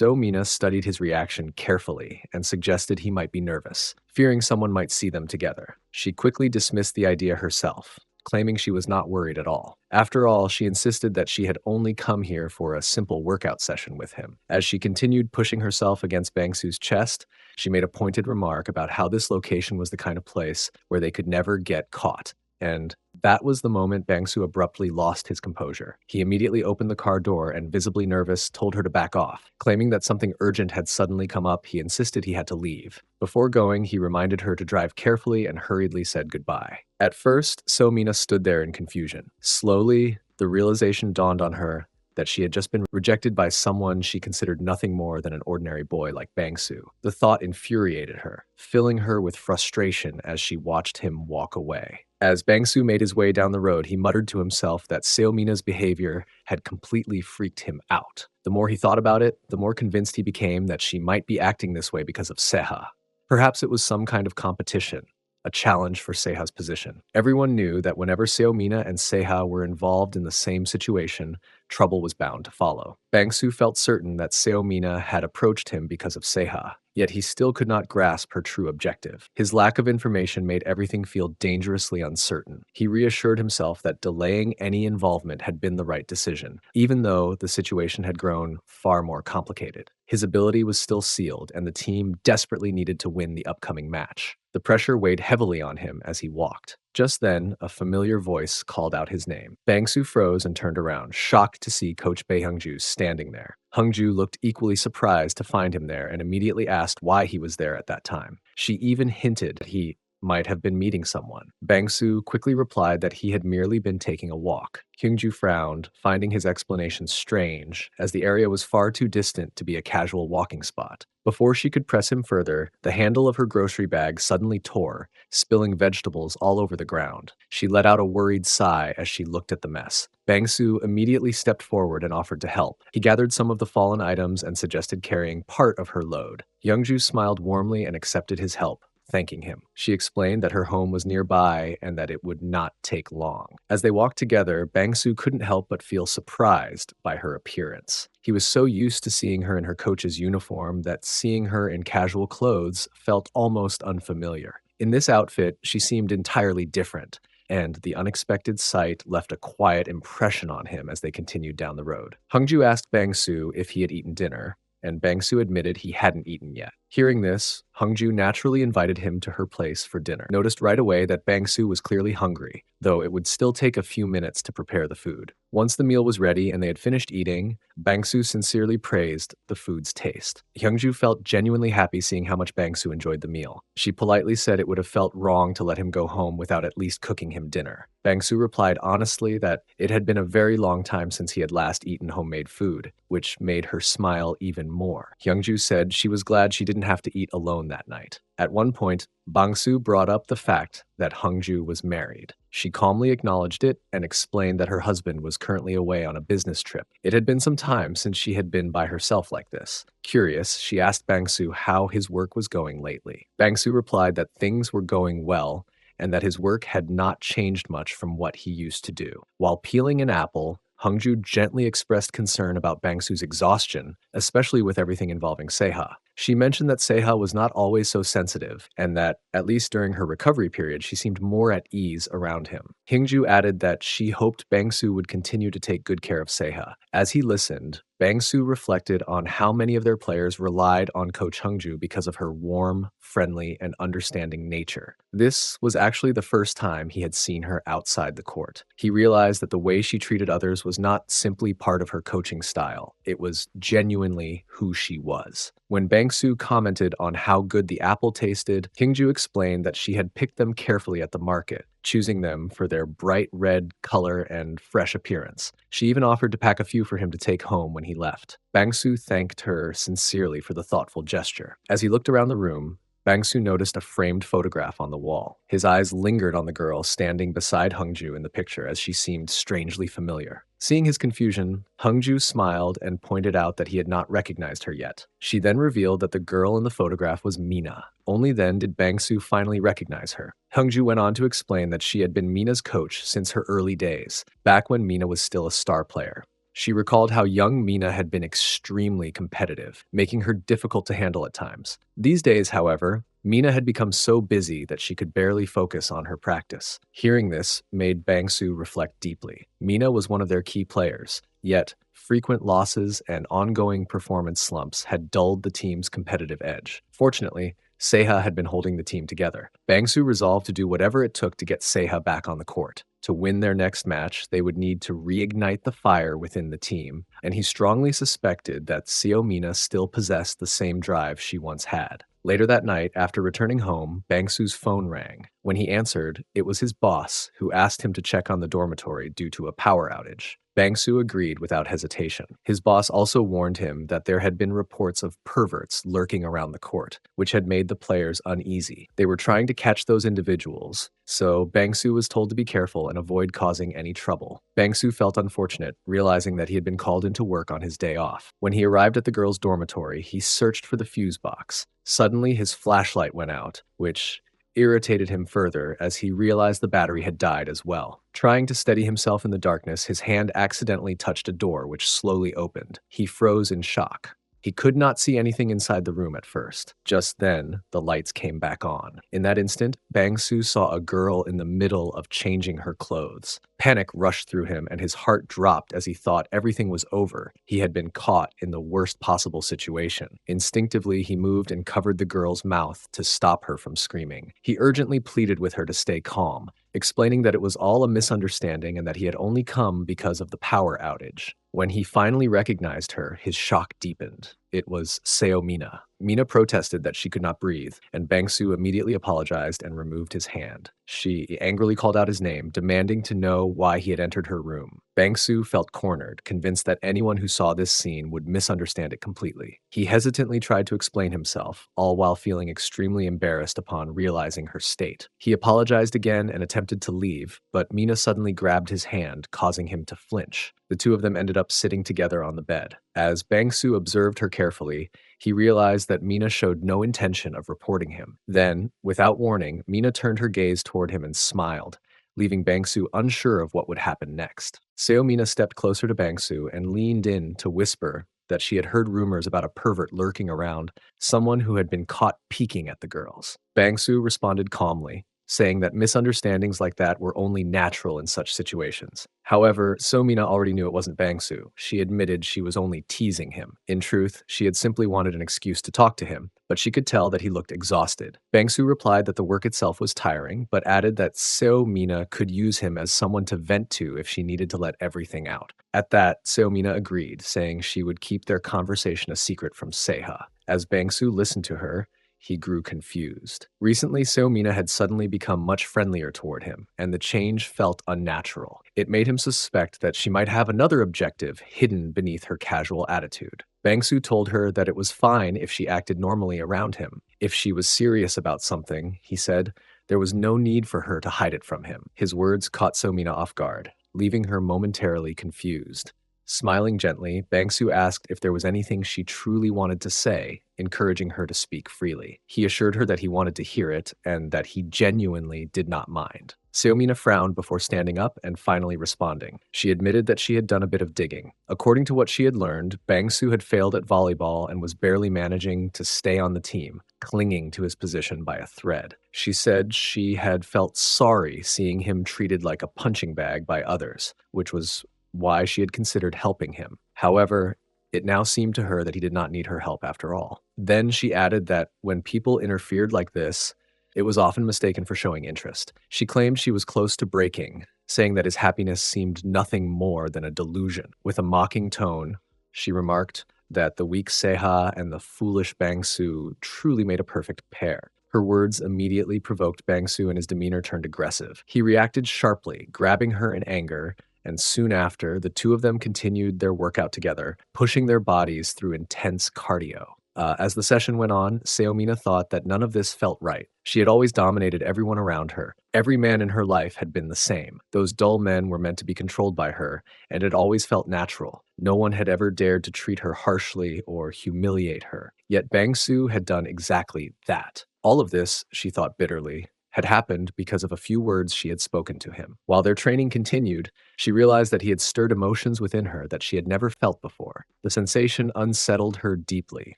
Mina studied his reaction carefully and suggested he might be nervous, fearing someone might see them together. She quickly dismissed the idea herself, claiming she was not worried at all. After all, she insisted that she had only come here for a simple workout session with him. As she continued pushing herself against Bangsu's chest, she made a pointed remark about how this location was the kind of place where they could never get caught, and That was the moment Bangsu abruptly lost his composure. He immediately opened the car door and, visibly nervous, told her to back off. Claiming that something urgent had suddenly come up, he insisted he had to leave. Before going, he reminded her to drive carefully and hurriedly said goodbye. At first, Mina stood there in confusion. Slowly, the realization dawned on her that she had just been rejected by someone she considered nothing more than an ordinary boy like Bangsu. The thought infuriated her, filling her with frustration as she watched him walk away. As Bangsu made his way down the road, he muttered to himself that Mina's behavior had completely freaked him out. The more he thought about it, the more convinced he became that she might be acting this way because of Seaha. Perhaps it was some kind of competition, a challenge for Seha's position. Everyone knew that whenever Mina and Seha were involved in the same situation, trouble was bound to follow. Bangsu felt certain that Mina had approached him because of Seha, yet he still could not grasp her true objective. His lack of information made everything feel dangerously uncertain. He reassured himself that delaying any involvement had been the right decision, even though the situation had grown far more complicated. His ability was still sealed, and the team desperately needed to win the upcoming match. The pressure weighed heavily on him as he walked. Just then, a familiar voice called out his name. Bangsu froze and turned around, shocked to see Coach Bae Hungju standing there. Hungju looked equally surprised to find him there and immediately asked why he was there at that time. She even hinted that he might have been meeting someone. Bangsu quickly replied that he had merely been taking a walk. Hyungju frowned, finding his explanation strange, as the area was far too distant to be a casual walking spot. Before she could press him further, the handle of her grocery bag suddenly tore, spilling vegetables all over the ground. She let out a worried sigh as she looked at the mess. Bangsu immediately stepped forward and offered to help. He gathered some of the fallen items and suggested carrying part of her load. Hyungju smiled warmly and accepted his help, thanking him. She explained that her home was nearby and that it would not take long. As they walked together, Bangsu couldn't help but feel surprised by her appearance. He was so used to seeing her in her coach's uniform that seeing her in casual clothes felt almost unfamiliar. In this outfit, she seemed entirely different, and the unexpected sight left a quiet impression on him as they continued down the road. Hungju asked Bangsu if he had eaten dinner, and Bangsu admitted he hadn't eaten yet. Hearing this, Hungju naturally invited him to her place for dinner. Noticed right away that Bangsu was clearly hungry, though it would still take a few minutes to prepare the food. Once the meal was ready and they had finished eating, Bangsu sincerely praised the food's taste. Hyungju felt genuinely happy seeing how much Bangsu enjoyed the meal. She politely said it would have felt wrong to let him go home without at least cooking him dinner. Bangsu replied honestly that it had been a very long time since he had last eaten homemade food, which made her smile even more. Hyungju said she was glad she didn't have to eat alone that night. At one point, Bangsu brought up the fact that Hungju was married. She calmly acknowledged it and explained that her husband was currently away on a business trip. It had been some time since she had been by herself like this. Curious, she asked Bangsu how his work was going lately. Bangsu replied that things were going well and that his work had not changed much from what he used to do. While peeling an apple, Hungju gently expressed concern about Bangsu's exhaustion, especially with everything involving Seha. She mentioned that Seha was not always so sensitive, and that, at least during her recovery period, she seemed more at ease around him. Hyungju added that she hoped Bangsu would continue to take good care of Seha. As he listened, Bangsu reflected on how many of their players relied on Coach Hungju because of her warm, friendly, and understanding nature. This was actually the first time he had seen her outside the court. He realized that the way she treated others was not simply part of her coaching style. It was genuinely who she was. When Bangsu commented on how good the apple tasted, Hyungju explained that she had picked them carefully at the market, choosing them for their bright red color and fresh appearance. She even offered to pack a few for him to take home when he left. Bangsu thanked her sincerely for the thoughtful gesture. As he looked around the room, Bangsu noticed a framed photograph on the wall. His eyes lingered on the girl standing beside Hungju in the picture as she seemed strangely familiar. Seeing his confusion, Hungju smiled and pointed out that he had not recognized her yet. She then revealed that the girl in the photograph was Mina. Only then did Bangsu finally recognize her. Hungju went on to explain that she had been Mina's coach since her early days, back when Mina was still a star player. She recalled how young Mina had been extremely competitive, making her difficult to handle at times. These days, however, Mina had become so busy that she could barely focus on her practice. Hearing this made Bangsu reflect deeply. Mina was one of their key players, yet frequent losses and ongoing performance slumps had dulled the team's competitive edge. Fortunately, Seaha had been holding the team together. Bangsu resolved to do whatever it took to get Seaha back on the court. To win their next match, they would need to reignite the fire within the team, and he strongly suspected that Mina still possessed the same drive she once had. Later that night, after returning home, Bangsu's phone rang. When he answered, it was his boss, who asked him to check on the dormitory due to a power outage. Bangsu agreed without hesitation. His boss also warned him that there had been reports of perverts lurking around the court, which had made the players uneasy. They were trying to catch those individuals, so Bangsu was told to be careful and avoid causing any trouble. Bangsu felt unfortunate, realizing that he had been called into work on his day off. When he arrived at the girls' dormitory, he searched for the fuse box. Suddenly, his flashlight went out, which irritated him further as he realized the battery had died as well. Trying to steady himself in the darkness, his hand accidentally touched a door which slowly opened. He froze in shock. He could not see anything inside the room at first. Just then, the lights came back on. In that instant, Bangsu saw a girl in the middle of changing her clothes. Panic rushed through him and his heart dropped as he thought everything was over. He had been caught in the worst possible situation. Instinctively, he moved and covered the girl's mouth to stop her from screaming. He urgently pleaded with her to stay calm, explaining that it was all a misunderstanding and that he had only come because of the power outage. When he finally recognized her, his shock deepened. It was Mina. Mina protested that she could not breathe, and Bangsu immediately apologized and removed his hand. She angrily called out his name, demanding to know why he had entered her room. Bangsu felt cornered, convinced that anyone who saw this scene would misunderstand it completely. He hesitantly tried to explain himself, all while feeling extremely embarrassed upon realizing her state. He apologized again and attempted to leave, but Mina suddenly grabbed his hand, causing him to flinch. The two of them ended up sitting together on the bed. As Bangsu observed her carefully, he realized that Mina showed no intention of reporting him. Then, without warning, Mina turned her gaze toward him and smiled, leaving Bangsu unsure of what would happen next. Mina stepped closer to Bangsu and leaned in to whisper that she had heard rumors about a pervert lurking around, someone who had been caught peeking at the girls. Bangsu responded calmly, saying that misunderstandings like that were only natural in such situations. However, Mina already knew it wasn't Bangsu. She admitted she was only teasing him. In truth, she had simply wanted an excuse to talk to him, but she could tell that he looked exhausted. Bangsu replied that the work itself was tiring, but added that Mina could use him as someone to vent to if she needed to let everything out. At that, Mina agreed, saying she would keep their conversation a secret from Seaha. As Bangsu listened to her, he grew confused. Recently, Mina had suddenly become much friendlier toward him, and the change felt unnatural. It made him suspect that she might have another objective hidden beneath her casual attitude. Bangsu told her that it was fine if she acted normally around him. If she was serious about something, he said, there was no need for her to hide it from him. His words caught Mina off guard, leaving her momentarily confused. Smiling gently, Bangsu asked if there was anything she truly wanted to say, encouraging her to speak freely. He assured her that he wanted to hear it and that he genuinely did not mind. Mina frowned before standing up and finally responding. She admitted that she had done a bit of digging. According to what she had learned, Bangsu had failed at volleyball and was barely managing to stay on the team, clinging to his position by a thread. She said she had felt sorry seeing him treated like a punching bag by others, which was why she had considered helping him. However, it now seemed to her that he did not need her help after all. Then she added that when people interfered like this, it was often mistaken for showing interest. She claimed she was close to breaking, saying that his happiness seemed nothing more than a delusion. With a mocking tone, she remarked that the weak Seaha and the foolish Bangsu truly made a perfect pair. Her words immediately provoked Bangsu and his demeanor turned aggressive. He reacted sharply, grabbing her in anger, and soon after, the two of them continued their workout together, pushing their bodies through intense cardio. As the session went on, Mina thought that none of this felt right. She had always dominated everyone around her. Every man in her life had been the same. Those dull men were meant to be controlled by her, and it always felt natural. No one had ever dared to treat her harshly or humiliate her. Yet Bangsu had done exactly that. All of this, she thought bitterly, had happened because of a few words she had spoken to him. While their training continued, she realized that he had stirred emotions within her that she had never felt before. The sensation unsettled her deeply,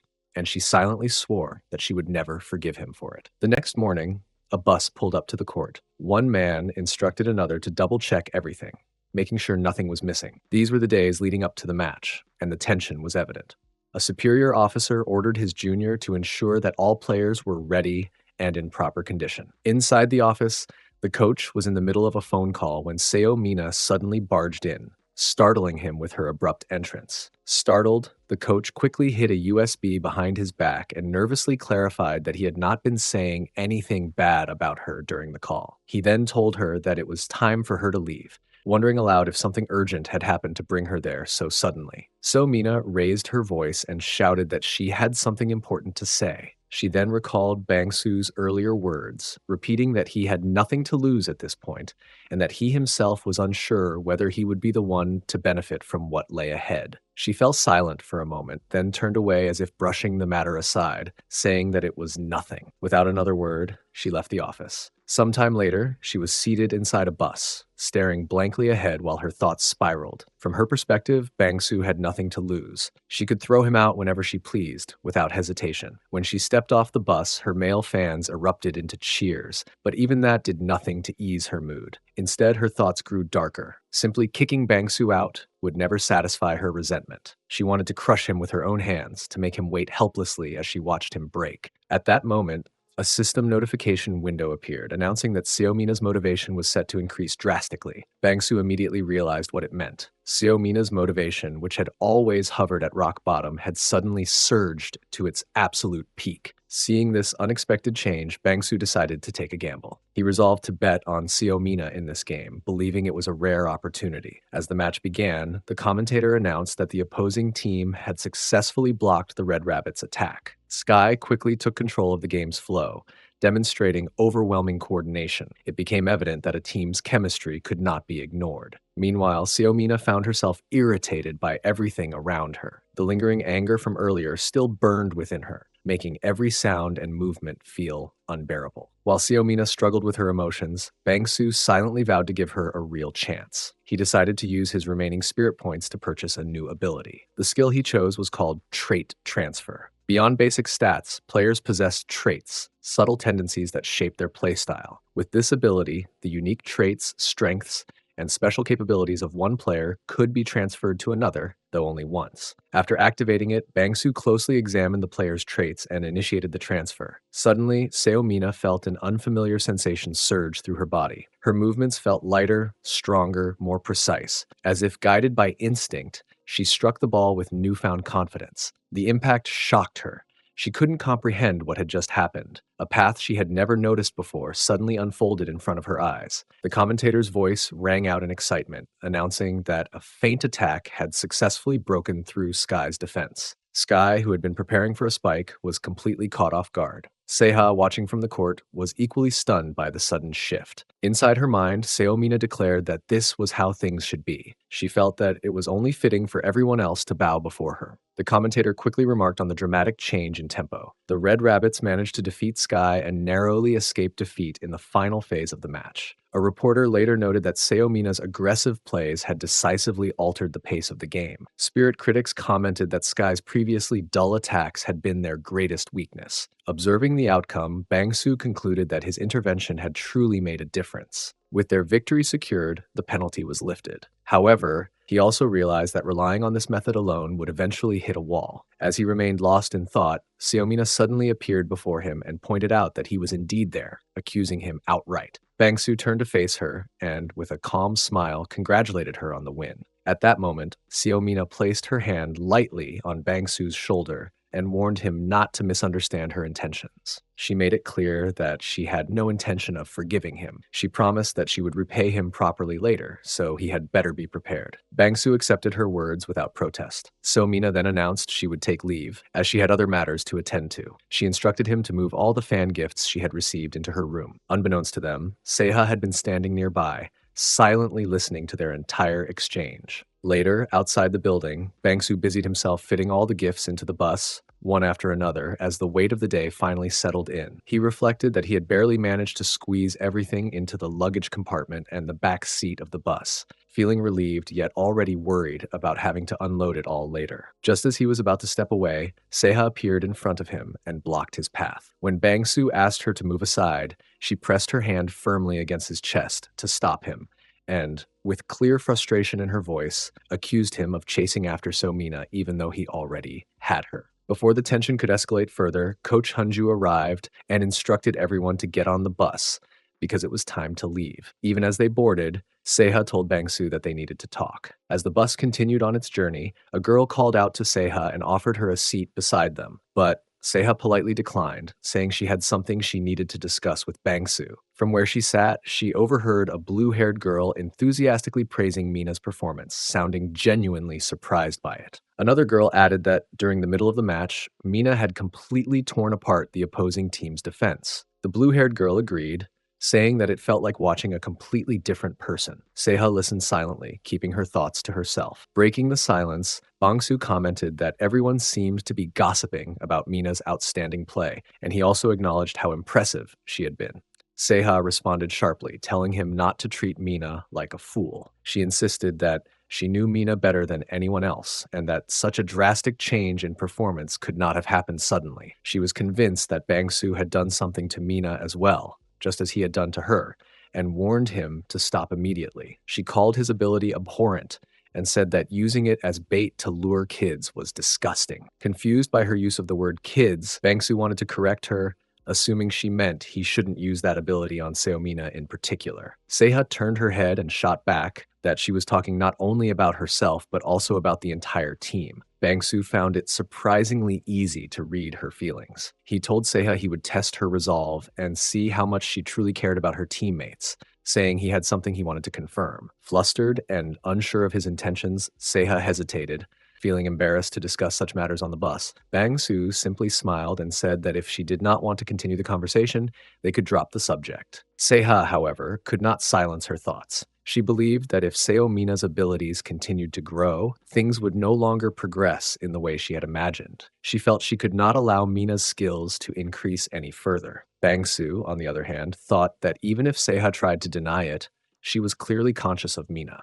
and she silently swore that she would never forgive him for it. The next morning, a bus pulled up to the court. One man instructed another to double-check everything, making sure nothing was missing. These were the days leading up to the match, and the tension was evident. A superior officer ordered his junior to ensure that all players were ready and in proper condition. Inside the office, the coach was in the middle of a phone call when Mina suddenly barged in, startling him with her abrupt entrance. Startled, the coach quickly hid a USB behind his back and nervously clarified that he had not been saying anything bad about her during the call. He then told her that it was time for her to leave, wondering aloud if something urgent had happened to bring her there so suddenly. So Mina raised her voice and shouted that she had something important to say. She then recalled Bangsu's earlier words, repeating that he had nothing to lose at this point, and that he himself was unsure whether he would be the one to benefit from what lay ahead. She fell silent for a moment, then turned away as if brushing the matter aside, saying that it was nothing. Without another word, she left the office. Sometime later, she was seated inside a bus, staring blankly ahead while her thoughts spiraled. From her perspective, Bangsu had nothing to lose. She could throw him out whenever she pleased, without hesitation. When she stepped off the bus, her male fans erupted into cheers, but even that did nothing to ease her mood. Instead, her thoughts grew darker. Simply kicking Bangsu out would never satisfy her resentment. She wanted to crush him with her own hands, to make him wait helplessly as she watched him break. At that moment, a system notification window appeared, announcing that Mina's motivation was set to increase drastically. Bangsu immediately realized what it meant. Mina's motivation, which had always hovered at rock bottom, had suddenly surged to its absolute peak. Seeing this unexpected change, Bangsu decided to take a gamble. He resolved to bet on Mina in this game, believing it was a rare opportunity. As the match began, the commentator announced that the opposing team had successfully blocked the Red Rabbits' attack. Sky quickly took control of the game's flow, demonstrating overwhelming coordination. It became evident that a team's chemistry could not be ignored. Meanwhile, Mina found herself irritated by everything around her. The lingering anger from earlier still burned within her, making every sound and movement feel unbearable. While Mina struggled with her emotions, Bangsu silently vowed to give her a real chance. He decided to use his remaining spirit points to purchase a new ability. The skill he chose was called Trait Transfer. Beyond basic stats, players possess traits, subtle tendencies that shape their playstyle. With this ability, the unique traits, strengths, and special capabilities of one player could be transferred to another, though only once. After activating it, Bangsu closely examined the player's traits and initiated the transfer. Suddenly, Mina felt an unfamiliar sensation surge through her body. Her movements felt lighter, stronger, more precise. As if guided by instinct, she struck the ball with newfound confidence. The impact shocked her. She couldn't comprehend what had just happened. A path she had never noticed before suddenly unfolded in front of her eyes. The commentator's voice rang out in excitement, announcing that a feint attack had successfully broken through Sky's defense. Sky, who had been preparing for a spike, was completely caught off guard. Seaha, watching from the court, was equally stunned by the sudden shift. Inside her mind, Mina declared that this was how things should be. She felt that it was only fitting for everyone else to bow before her. The commentator quickly remarked on the dramatic change in tempo. The Red Rabbits managed to defeat Sky and narrowly escaped defeat in the final phase of the match. A reporter later noted that Mina's aggressive plays had decisively altered the pace of the game. Spirit critics commented that Sky's previously dull attacks had been their greatest weakness. Observing the outcome, Bangsu concluded that his intervention had truly made a difference. With their victory secured, the penalty was lifted. However, he also realized that relying on this method alone would eventually hit a wall. As he remained lost in thought, Mina suddenly appeared before him and pointed out that he was indeed there, accusing him outright. Bangsu turned to face her and, with a calm smile, congratulated her on the win. At that moment, Mina placed her hand lightly on Bangsu's shoulder and warned him not to misunderstand her intentions. She made it clear that she had no intention of forgiving him. She promised that she would repay him properly later, so he had better be prepared. Bangsu accepted her words without protest. Mina then announced she would take leave, as she had other matters to attend to. She instructed him to move all the fan gifts she had received into her room. Unbeknownst to them, Seaha had been standing nearby, silently listening to their entire exchange. Later, outside the building, Bangsu busied himself fitting all the gifts into the bus, one after another, as the weight of the day finally settled in. He reflected that he had barely managed to squeeze everything into the luggage compartment and the back seat of the bus, feeling relieved yet already worried about having to unload it all later. Just as he was about to step away, Seaha appeared in front of him and blocked his path. When Bangsu asked her to move aside, she pressed her hand firmly against his chest to stop him, and, with clear frustration in her voice, accused him of chasing after Mina even though he already had her. Before the tension could escalate further, Coach Hunju arrived and instructed everyone to get on the bus because it was time to leave. Even as they boarded, Seha told Bangsu that they needed to talk. As the bus continued on its journey, a girl called out to Seha and offered her a seat beside them, but Seha politely declined, saying she had something she needed to discuss with Bangsu. From where she sat, she overheard a blue-haired girl enthusiastically praising Mina's performance, sounding genuinely surprised by it. Another girl added that during the middle of the match, Mina had completely torn apart the opposing team's defense. The blue-haired girl agreed, saying that it felt like watching a completely different person. Seha listened silently, keeping her thoughts to herself. Breaking the silence, Bangsu commented that everyone seemed to be gossiping about Mina's outstanding play, and he also acknowledged how impressive she had been. Seha responded sharply, telling him not to treat Mina like a fool. She insisted that she knew Mina better than anyone else, and that such a drastic change in performance could not have happened suddenly. She was convinced that Bangsu had done something to Mina as well, just as he had done to her, and warned him to stop immediately. She called his ability abhorrent and said that using it as bait to lure kids was disgusting. Confused by her use of the word kids, Bangsu wanted to correct her, assuming she meant he shouldn't use that ability on Seomina in particular. Seha turned her head and shot back that she was talking not only about herself, but also about the entire team. Bangsu found it surprisingly easy to read her feelings. He told Seha he would test her resolve and see how much she truly cared about her teammates, saying he had something he wanted to confirm. Flustered and unsure of his intentions, Seha hesitated, feeling embarrassed to discuss such matters on the bus. Bangsu simply smiled and said that if she did not want to continue the conversation, they could drop the subject. Seha, however, could not silence her thoughts. She believed that if Seomina's abilities continued to grow, things would no longer progress in the way she had imagined. She felt she could not allow Mina's skills to increase any further. Bangsu, on the other hand, thought that even if Seha tried to deny it, she was clearly conscious of Mina.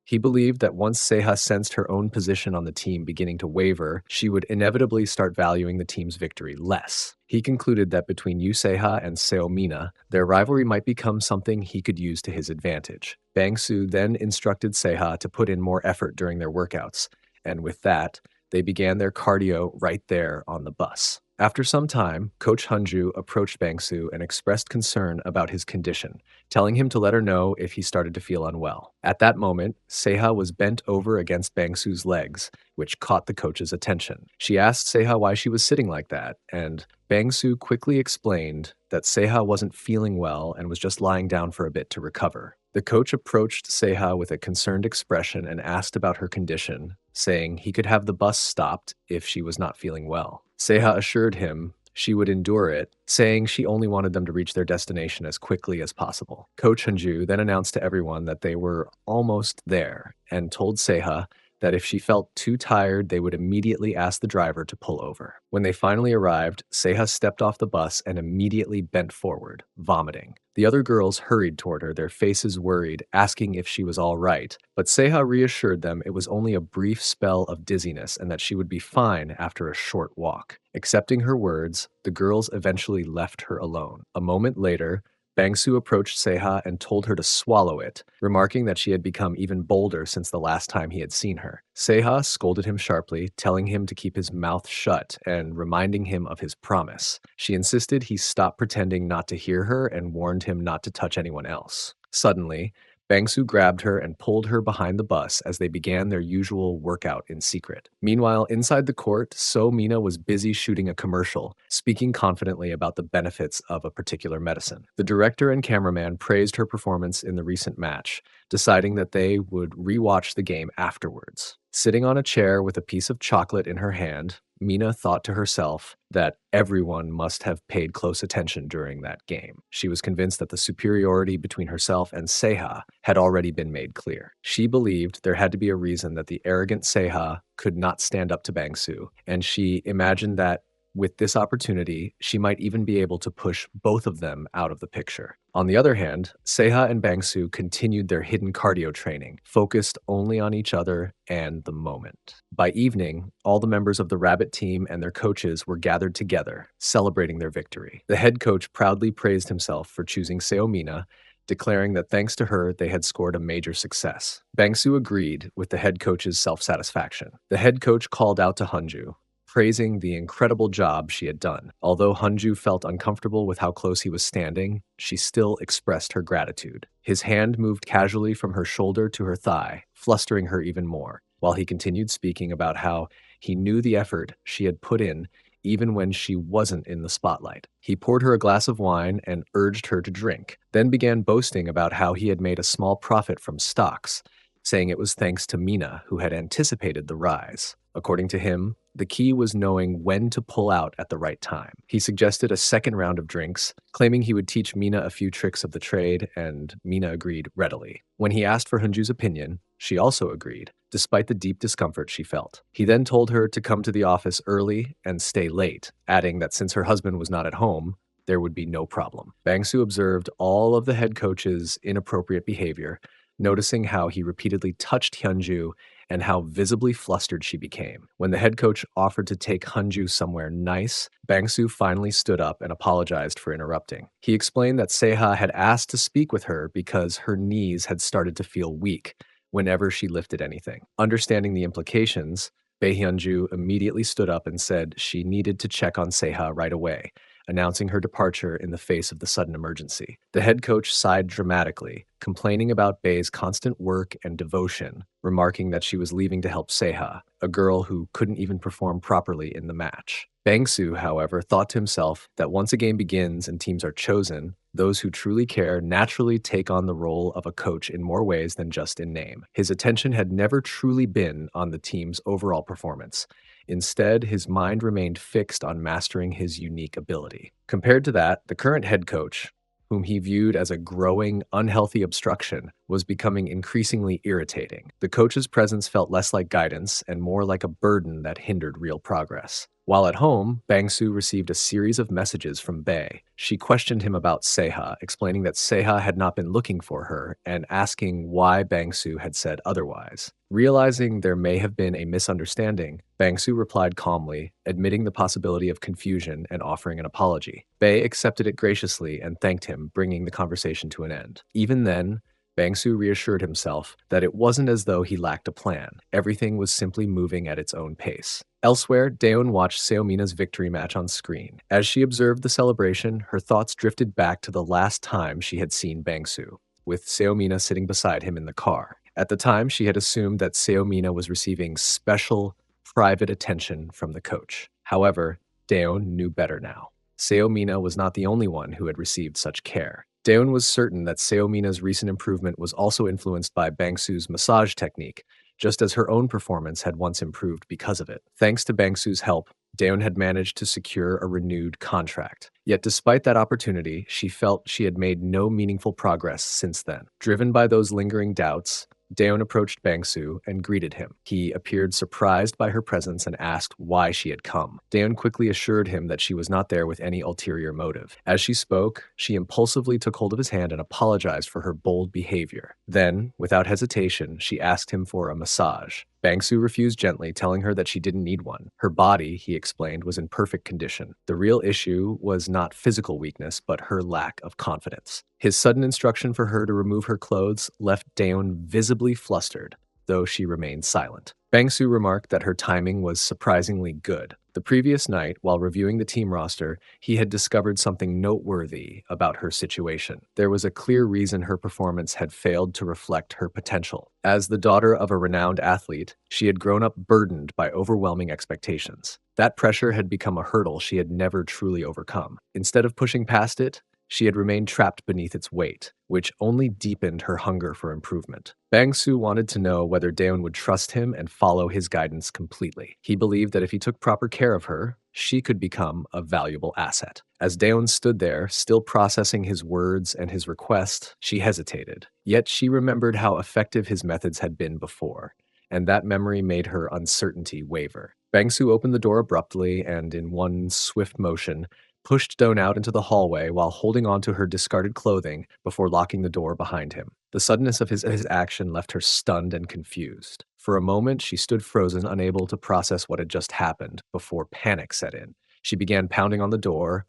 He believed that once Seha sensed her own position on the team beginning to waver, she would inevitably start valuing the team's victory less. He concluded that between Yu Seha and Seo Mina, their rivalry might become something he could use to his advantage. Bangsu then instructed Seha to put in more effort during their workouts, and with that, they began their cardio right there on the bus. After some time, Coach Hunju approached Bangsu and expressed concern about his condition, telling him to let her know if he started to feel unwell. At that moment, Seha was bent over against Bangsu's legs, which caught the coach's attention. She asked Seha why she was sitting like that, and Bangsu quickly explained that Seha wasn't feeling well and was just lying down for a bit to recover. The coach approached Seha with a concerned expression and asked about her condition, saying he could have the bus stopped if she was not feeling well. Seha assured him she would endure it, saying she only wanted them to reach their destination as quickly as possible. Coach Hunju then announced to everyone that they were almost there and told Seha that if she felt too tired, they would immediately ask the driver to pull over. When they finally arrived, Seha stepped off the bus and immediately bent forward, vomiting. The other girls hurried toward her, their faces worried, asking if she was all right, but Seha reassured them it was only a brief spell of dizziness and that she would be fine after a short walk. Accepting her words, the girls eventually left her alone. A moment later, Bangsu approached Seha and told her to swallow it, remarking that she had become even bolder since the last time he had seen her. Seha scolded him sharply, telling him to keep his mouth shut and reminding him of his promise. She insisted he stop pretending not to hear her and warned him not to touch anyone else. Suddenly, Bangsu grabbed her and pulled her behind the bus as they began their usual workout in secret. Meanwhile, inside the court, Mina was busy shooting a commercial, speaking confidently about the benefits of a particular medicine. The director and cameraman praised her performance in the recent match, deciding that they would rewatch the game afterwards. Sitting on a chair with a piece of chocolate in her hand, Mina thought to herself that everyone must have paid close attention during that game. She was convinced that the superiority between herself and Seha had already been made clear. She believed there had to be a reason that the arrogant Seha could not stand up to Bangsu, and she imagined that with this opportunity, she might even be able to push both of them out of the picture. On the other hand, Seha and Bangsu continued their hidden cardio training, focused only on each other and the moment. By evening, all the members of the Rabbit team and their coaches were gathered together, celebrating their victory. The head coach proudly praised himself for choosing Seomina declaring that thanks to her, they had scored a major success. Bangsu agreed with the head coach's self-satisfaction. The head coach called out to Hunju, praising the incredible job she had done. Although Hunju felt uncomfortable with how close he was standing, she still expressed her gratitude. His hand moved casually from her shoulder to her thigh, flustering her even more, while he continued speaking about how he knew the effort she had put in even when she wasn't in the spotlight. He poured her a glass of wine and urged her to drink, then began boasting about how he had made a small profit from stocks, saying it was thanks to Mina, who had anticipated the rise. According to him, the key was knowing when to pull out at the right time. He suggested a second round of drinks, claiming he would teach Mina a few tricks of the trade, and Mina agreed readily. When he asked for Hunju's opinion, she also agreed, despite the deep discomfort she felt. He then told her to come to the office early and stay late, adding that since her husband was not at home, there would be no problem. Bangsu observed all of the head coach's inappropriate behavior, noticing how he repeatedly touched Hyunju and how visibly flustered she became. When the head coach offered to take Hunju somewhere nice, Bangsu finally stood up and apologized for interrupting. He explained that Seaha had asked to speak with her because her knees had started to feel weak whenever she lifted anything. Understanding the implications, Bae Hyunju immediately stood up and said she needed to check on Seha right away, announcing her departure in the face of the sudden emergency. The head coach sighed dramatically, complaining about Bae's constant work and devotion, remarking that she was leaving to help Seha, a girl who couldn't even perform properly in the match. Bangsu, however, thought to himself that once a game begins and teams are chosen, those who truly care naturally take on the role of a coach in more ways than just in name. His attention had never truly been on the team's overall performance. Instead, his mind remained fixed on mastering his unique ability. Compared to that, the current head coach, whom he viewed as a growing, unhealthy obstruction, was becoming increasingly irritating. The coach's presence felt less like guidance and more like a burden that hindered real progress. While at home, Bangsu received a series of messages from Bae. She questioned him about Seha, explaining that Seha had not been looking for her and asking why Bangsu had said otherwise. Realizing there may have been a misunderstanding, Bangsu replied calmly, admitting the possibility of confusion and offering an apology. Bae accepted it graciously and thanked him, bringing the conversation to an end. Even then, Bangsu reassured himself that it wasn't as though he lacked a plan. Everything was simply moving at its own pace. Elsewhere, Deon watched Seomina's victory match on screen. As she observed the celebration, her thoughts drifted back to the last time she had seen Bangsu, with Seomina sitting beside him in the car. At the time, she had assumed that Seomina was receiving special, private attention from the coach. However, Deon knew better now. Seomina was not the only one who had received such care. Deon was certain that Seomina's recent improvement was also influenced by Bangsu's massage technique, just as her own performance had once improved because of it. Thanks to Bangsu's help, Deon had managed to secure a renewed contract. Yet despite that opportunity, she felt she had made no meaningful progress since then. Driven by those lingering doubts, Deon approached Bangsu and greeted him. He appeared surprised by her presence and asked why she had come. Deon quickly assured him that she was not there with any ulterior motive. As she spoke, she impulsively took hold of his hand and apologized for her bold behavior. Then, without hesitation, she asked him for a massage. Bangsu refused gently, telling her that she didn't need one. Her body, he explained, was in perfect condition. The real issue was not physical weakness, but her lack of confidence. His sudden instruction for her to remove her clothes left Deon visibly flustered, though she remained silent. Bangsu remarked that her timing was surprisingly good. The previous night, while reviewing the team roster, he had discovered something noteworthy about her situation. There was a clear reason her performance had failed to reflect her potential. As the daughter of a renowned athlete, she had grown up burdened by overwhelming expectations. That pressure had become a hurdle she had never truly overcome. Instead of pushing past it, she had remained trapped beneath its weight, which only deepened her hunger for improvement. Bangsu wanted to know whether Deon would trust him and follow his guidance completely. He believed that if he took proper care of her, she could become a valuable asset. As Deon stood there, still processing his words and his request, she hesitated. Yet she remembered how effective his methods had been before, and that memory made her uncertainty waver. Bangsu opened the door abruptly and, in one swift motion, pushed Deon out into the hallway while holding on to her discarded clothing before locking the door behind him. The suddenness of his action left her stunned and confused. For a moment, she stood frozen, unable to process what had just happened, before panic set in. She began pounding on the door,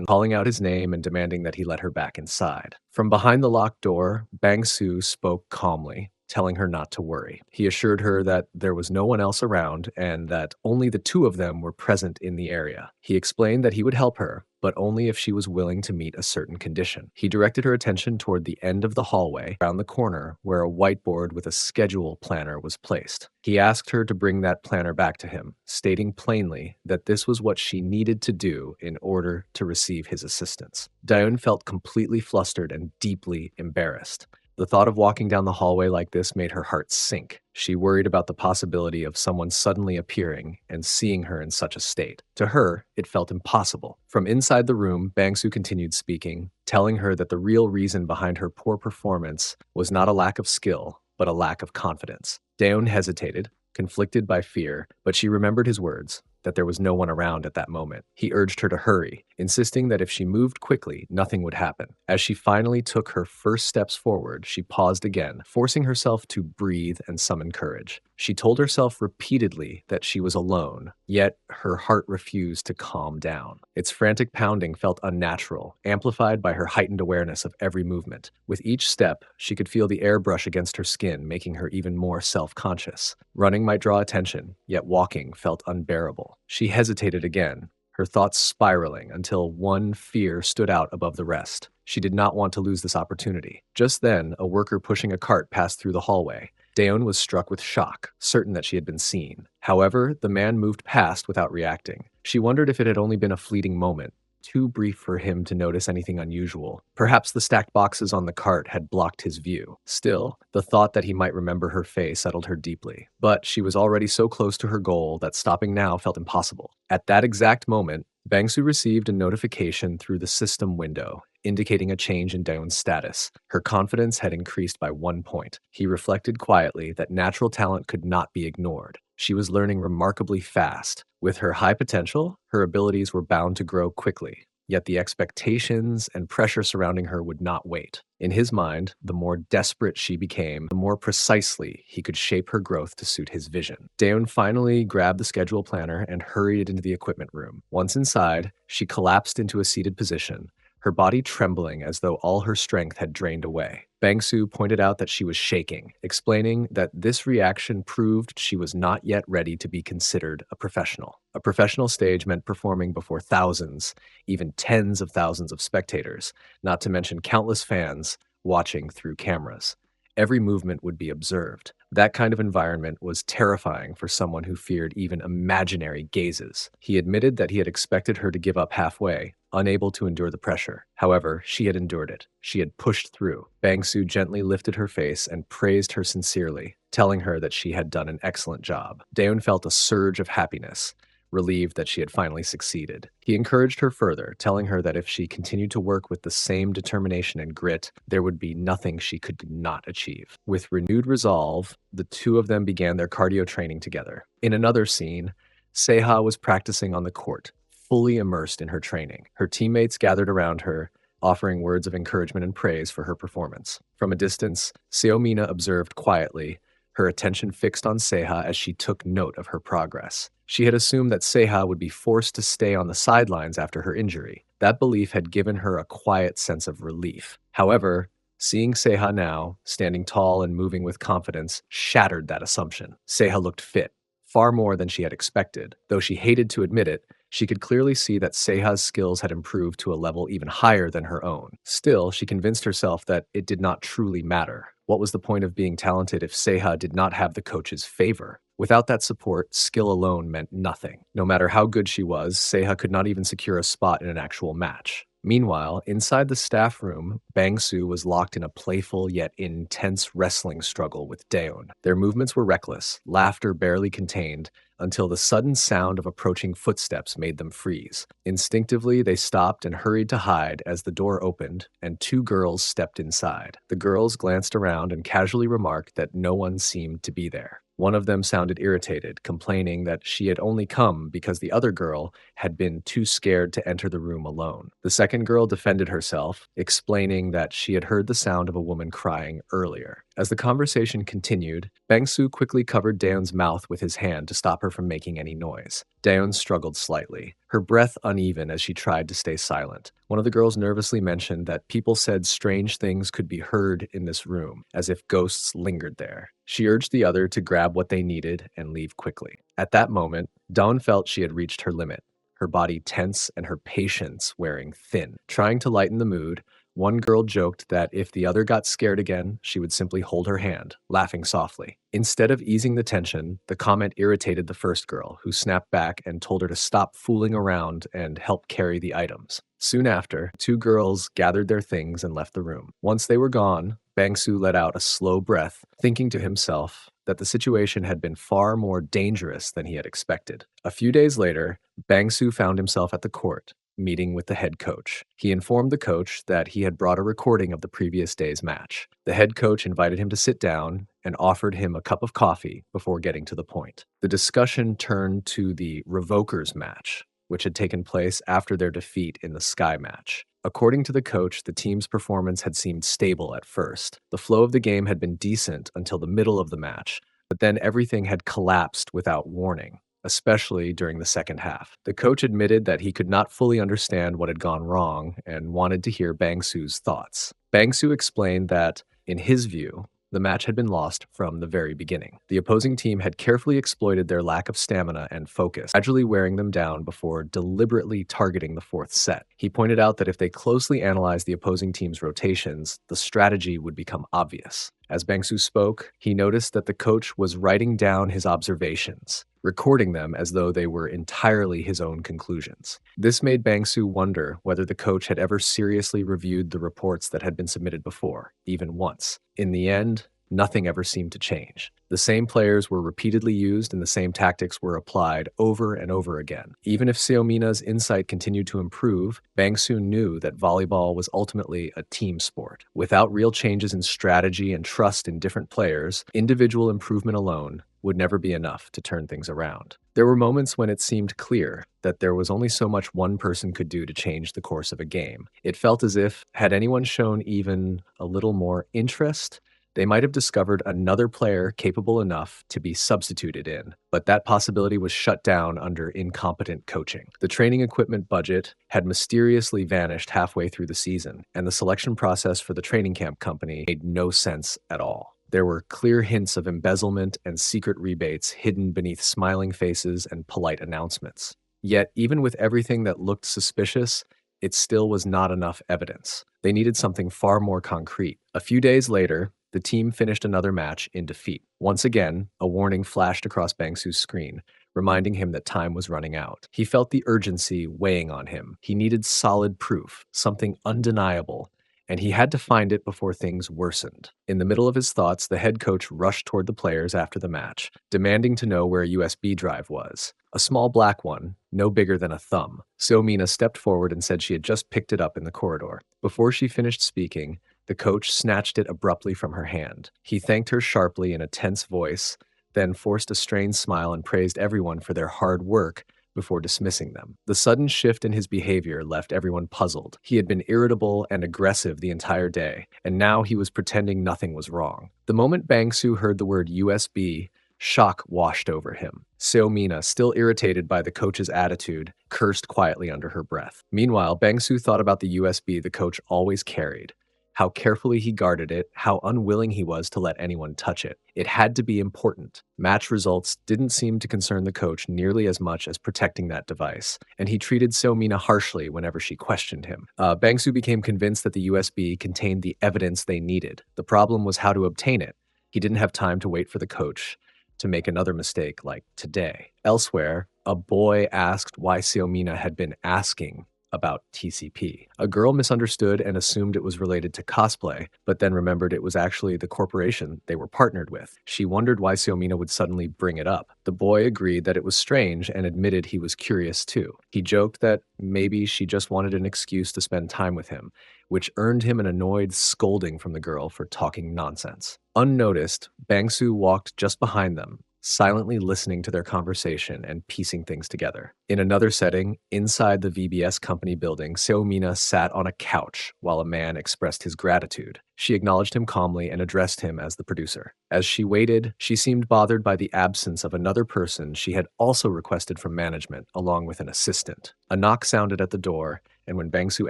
calling out his name and demanding that he let her back inside. From behind the locked door, Bang Su spoke calmly, telling her not to worry. He assured her that there was no one else around and that only the two of them were present in the area. He explained that he would help her, but only if she was willing to meet a certain condition. He directed her attention toward the end of the hallway, around the corner, where a whiteboard with a schedule planner was placed. He asked her to bring that planner back to him, stating plainly that this was what she needed to do in order to receive his assistance. Deon felt completely flustered and deeply embarrassed. The thought of walking down the hallway like this made her heart sink. She worried about the possibility of someone suddenly appearing and seeing her in such a state. To her, it felt impossible. From inside the room, Bangsu continued speaking, telling her that the real reason behind her poor performance was not a lack of skill, but a lack of confidence. Deon hesitated, conflicted by fear, but she remembered his words, that there was no one around at that moment. He urged her to hurry, insisting that if she moved quickly, nothing would happen. As she finally took her first steps forward, she paused again, forcing herself to breathe and summon courage. She told herself repeatedly that she was alone, yet her heart refused to calm down. Its frantic pounding felt unnatural, amplified by her heightened awareness of every movement. With each step, she could feel the air brush against her skin, making her even more self-conscious. Running might draw attention, yet walking felt unbearable. She hesitated again, her thoughts spiraling until one fear stood out above the rest. She did not want to lose this opportunity. Just then, a worker pushing a cart passed through the hallway. Deon was struck with shock, certain that she had been seen. However, the man moved past without reacting. She wondered if it had only been a fleeting moment, too brief for him to notice anything unusual. Perhaps the stacked boxes on the cart had blocked his view. Still, the thought that he might remember her face settled her deeply. But she was already so close to her goal that stopping now felt impossible. At that exact moment, Bangsu received a notification through the system window, indicating a change in Deon's status. Her confidence had increased by 1 point. He reflected quietly that natural talent could not be ignored. She was learning remarkably fast. With her high potential, her abilities were bound to grow quickly. Yet the expectations and pressure surrounding her would not wait. In his mind, the more desperate she became, the more precisely he could shape her growth to suit his vision. Deon finally grabbed the schedule planner and hurried into the equipment room. Once inside, she collapsed into a seated position, her body trembling as though all her strength had drained away. Bangsu pointed out that she was shaking, explaining that this reaction proved she was not yet ready to be considered a professional. A professional stage meant performing before thousands, even tens of thousands of spectators, not to mention countless fans watching through cameras. Every movement would be observed. That kind of environment was terrifying for someone who feared even imaginary gazes. He admitted that he had expected her to give up halfway, unable to endure the pressure. However, she had endured it. She had pushed through. Bangsu gently lifted her face and praised her sincerely, telling her that she had done an excellent job. Deon felt a surge of happiness, relieved that she had finally succeeded. He encouraged her further, telling her that if she continued to work with the same determination and grit, there would be nothing she could not achieve. With renewed resolve, the two of them began their cardio training together. In another scene, Seaha was practicing on the court, fully immersed in her training. Her teammates gathered around her, offering words of encouragement and praise for her performance. From a distance, Mina observed quietly, her attention fixed on Seaha as she took note of her progress. She had assumed that Seaha would be forced to stay on the sidelines after her injury. That belief had given her a quiet sense of relief. However, seeing Seaha now, standing tall and moving with confidence, shattered that assumption. Seaha looked fit, far more than she had expected. Though she hated to admit it, she could clearly see that Seha's skills had improved to a level even higher than her own. Still, she convinced herself that it did not truly matter. What was the point of being talented if Seaha did not have the coach's favor? Without that support, skill alone meant nothing. No matter how good she was, Seaha could not even secure a spot in an actual match. Meanwhile, inside the staff room, Bangsu was locked in a playful yet intense wrestling struggle with Deon. Their movements were reckless, laughter barely contained, until the sudden sound of approaching footsteps made them freeze. Instinctively, they stopped and hurried to hide as the door opened and two girls stepped inside. The girls glanced around and casually remarked that no one seemed to be there. One of them sounded irritated, complaining that she had only come because the other girl had been too scared to enter the room alone. The second girl defended herself, explaining that she had heard the sound of a woman crying earlier. As the conversation continued, Bangsu quickly covered Daeon's mouth with his hand to stop her from making any noise. Daeon struggled slightly, her breath uneven as she tried to stay silent. One of the girls nervously mentioned that people said strange things could be heard in this room, as if ghosts lingered there. She urged the other to grab what they needed and leave quickly. At that moment, Dawn felt she had reached her limit, her body tense and her patience wearing thin. Trying to lighten the mood, one girl joked that if the other got scared again, she would simply hold her hand, laughing softly. Instead of easing the tension, the comment irritated the first girl, who snapped back and told her to stop fooling around and help carry the items. Soon after, two girls gathered their things and left the room. Once they were gone, Bangsu let out a slow breath, thinking to himself that the situation had been far more dangerous than he had expected. A few days later, Bangsu found himself at the court, meeting with the head coach. He informed the coach that he had brought a recording of the previous day's match. The head coach invited him to sit down and offered him a cup of coffee before getting to the point. The discussion turned to the Revokers match, which had taken place after their defeat in the Sky match. According to the coach, the team's performance had seemed stable at first. The flow of the game had been decent until the middle of the match, but then everything had collapsed without warning, especially during the second half. The coach admitted that he could not fully understand what had gone wrong and wanted to hear Bangsu's thoughts. Bangsu explained that, in his view, the match had been lost from the very beginning. The opposing team had carefully exploited their lack of stamina and focus, gradually wearing them down before deliberately targeting the fourth set. He pointed out that if they closely analyzed the opposing team's rotations, the strategy would become obvious. As Bangsu spoke, he noticed that the coach was writing down his observations, recording them as though they were entirely his own conclusions. This made Bangsu wonder whether the coach had ever seriously reviewed the reports that had been submitted before, even once. In the end, nothing ever seemed to change. The same players were repeatedly used and the same tactics were applied over and over again. Even if Mina's insight continued to improve, Bangsu knew that volleyball was ultimately a team sport. Without real changes in strategy and trust in different players, individual improvement alone would never be enough to turn things around. There were moments when it seemed clear that there was only so much one person could do to change the course of a game. It felt as if, had anyone shown even a little more interest, they might have discovered another player capable enough to be substituted in, but that possibility was shut down under incompetent coaching. The training equipment budget had mysteriously vanished halfway through the season, and the selection process for the training camp company made no sense at all. There were clear hints of embezzlement and secret rebates hidden beneath smiling faces and polite announcements. Yet, even with everything that looked suspicious, it still was not enough evidence. They needed something far more concrete. A few days later, the team finished another match in defeat. Once again, a warning flashed across Bangsu's screen, reminding him that time was running out. He felt the urgency weighing on him. He needed solid proof, something undeniable, and he had to find it before things worsened. In the middle of his thoughts, the head coach rushed toward the players after the match, demanding to know where a USB drive was. A small black one, no bigger than a thumb. So Mina stepped forward and said she had just picked it up in the corridor. Before she finished speaking, the coach snatched it abruptly from her hand. He thanked her sharply in a tense voice, then forced a strained smile and praised everyone for their hard work before dismissing them. The sudden shift in his behavior left everyone puzzled. He had been irritable and aggressive the entire day, and now he was pretending nothing was wrong. The moment Bangsu heard the word USB, shock washed over him. Mina, still irritated by the coach's attitude, cursed quietly under her breath. Meanwhile, Bangsu thought about the USB the coach always carried, how carefully he guarded it, how unwilling he was to let anyone touch it. It had to be important. Match results didn't seem to concern the coach nearly as much as protecting that device, and he treated Mina harshly whenever she questioned him. Bangsu became convinced that the USB contained the evidence they needed. The problem was how to obtain it. He didn't have time to wait for the coach to make another mistake like today. Elsewhere, a boy asked why Mina had been asking about TCP. A girl misunderstood and assumed it was related to cosplay, but then remembered it was actually the corporation they were partnered with. She wondered why Mina would suddenly bring it up. The boy agreed that it was strange and admitted he was curious too. He joked that maybe she just wanted an excuse to spend time with him, which earned him an annoyed scolding from the girl for talking nonsense. Unnoticed, Bangsu walked just behind them, silently listening to their conversation and piecing things together. In another setting, inside the VBS company building, Mina sat on a couch while a man expressed his gratitude. She acknowledged him calmly and addressed him as the producer. As she waited, she seemed bothered by the absence of another person she had also requested from management, along with an assistant. A knock sounded at the door, and when Bangsu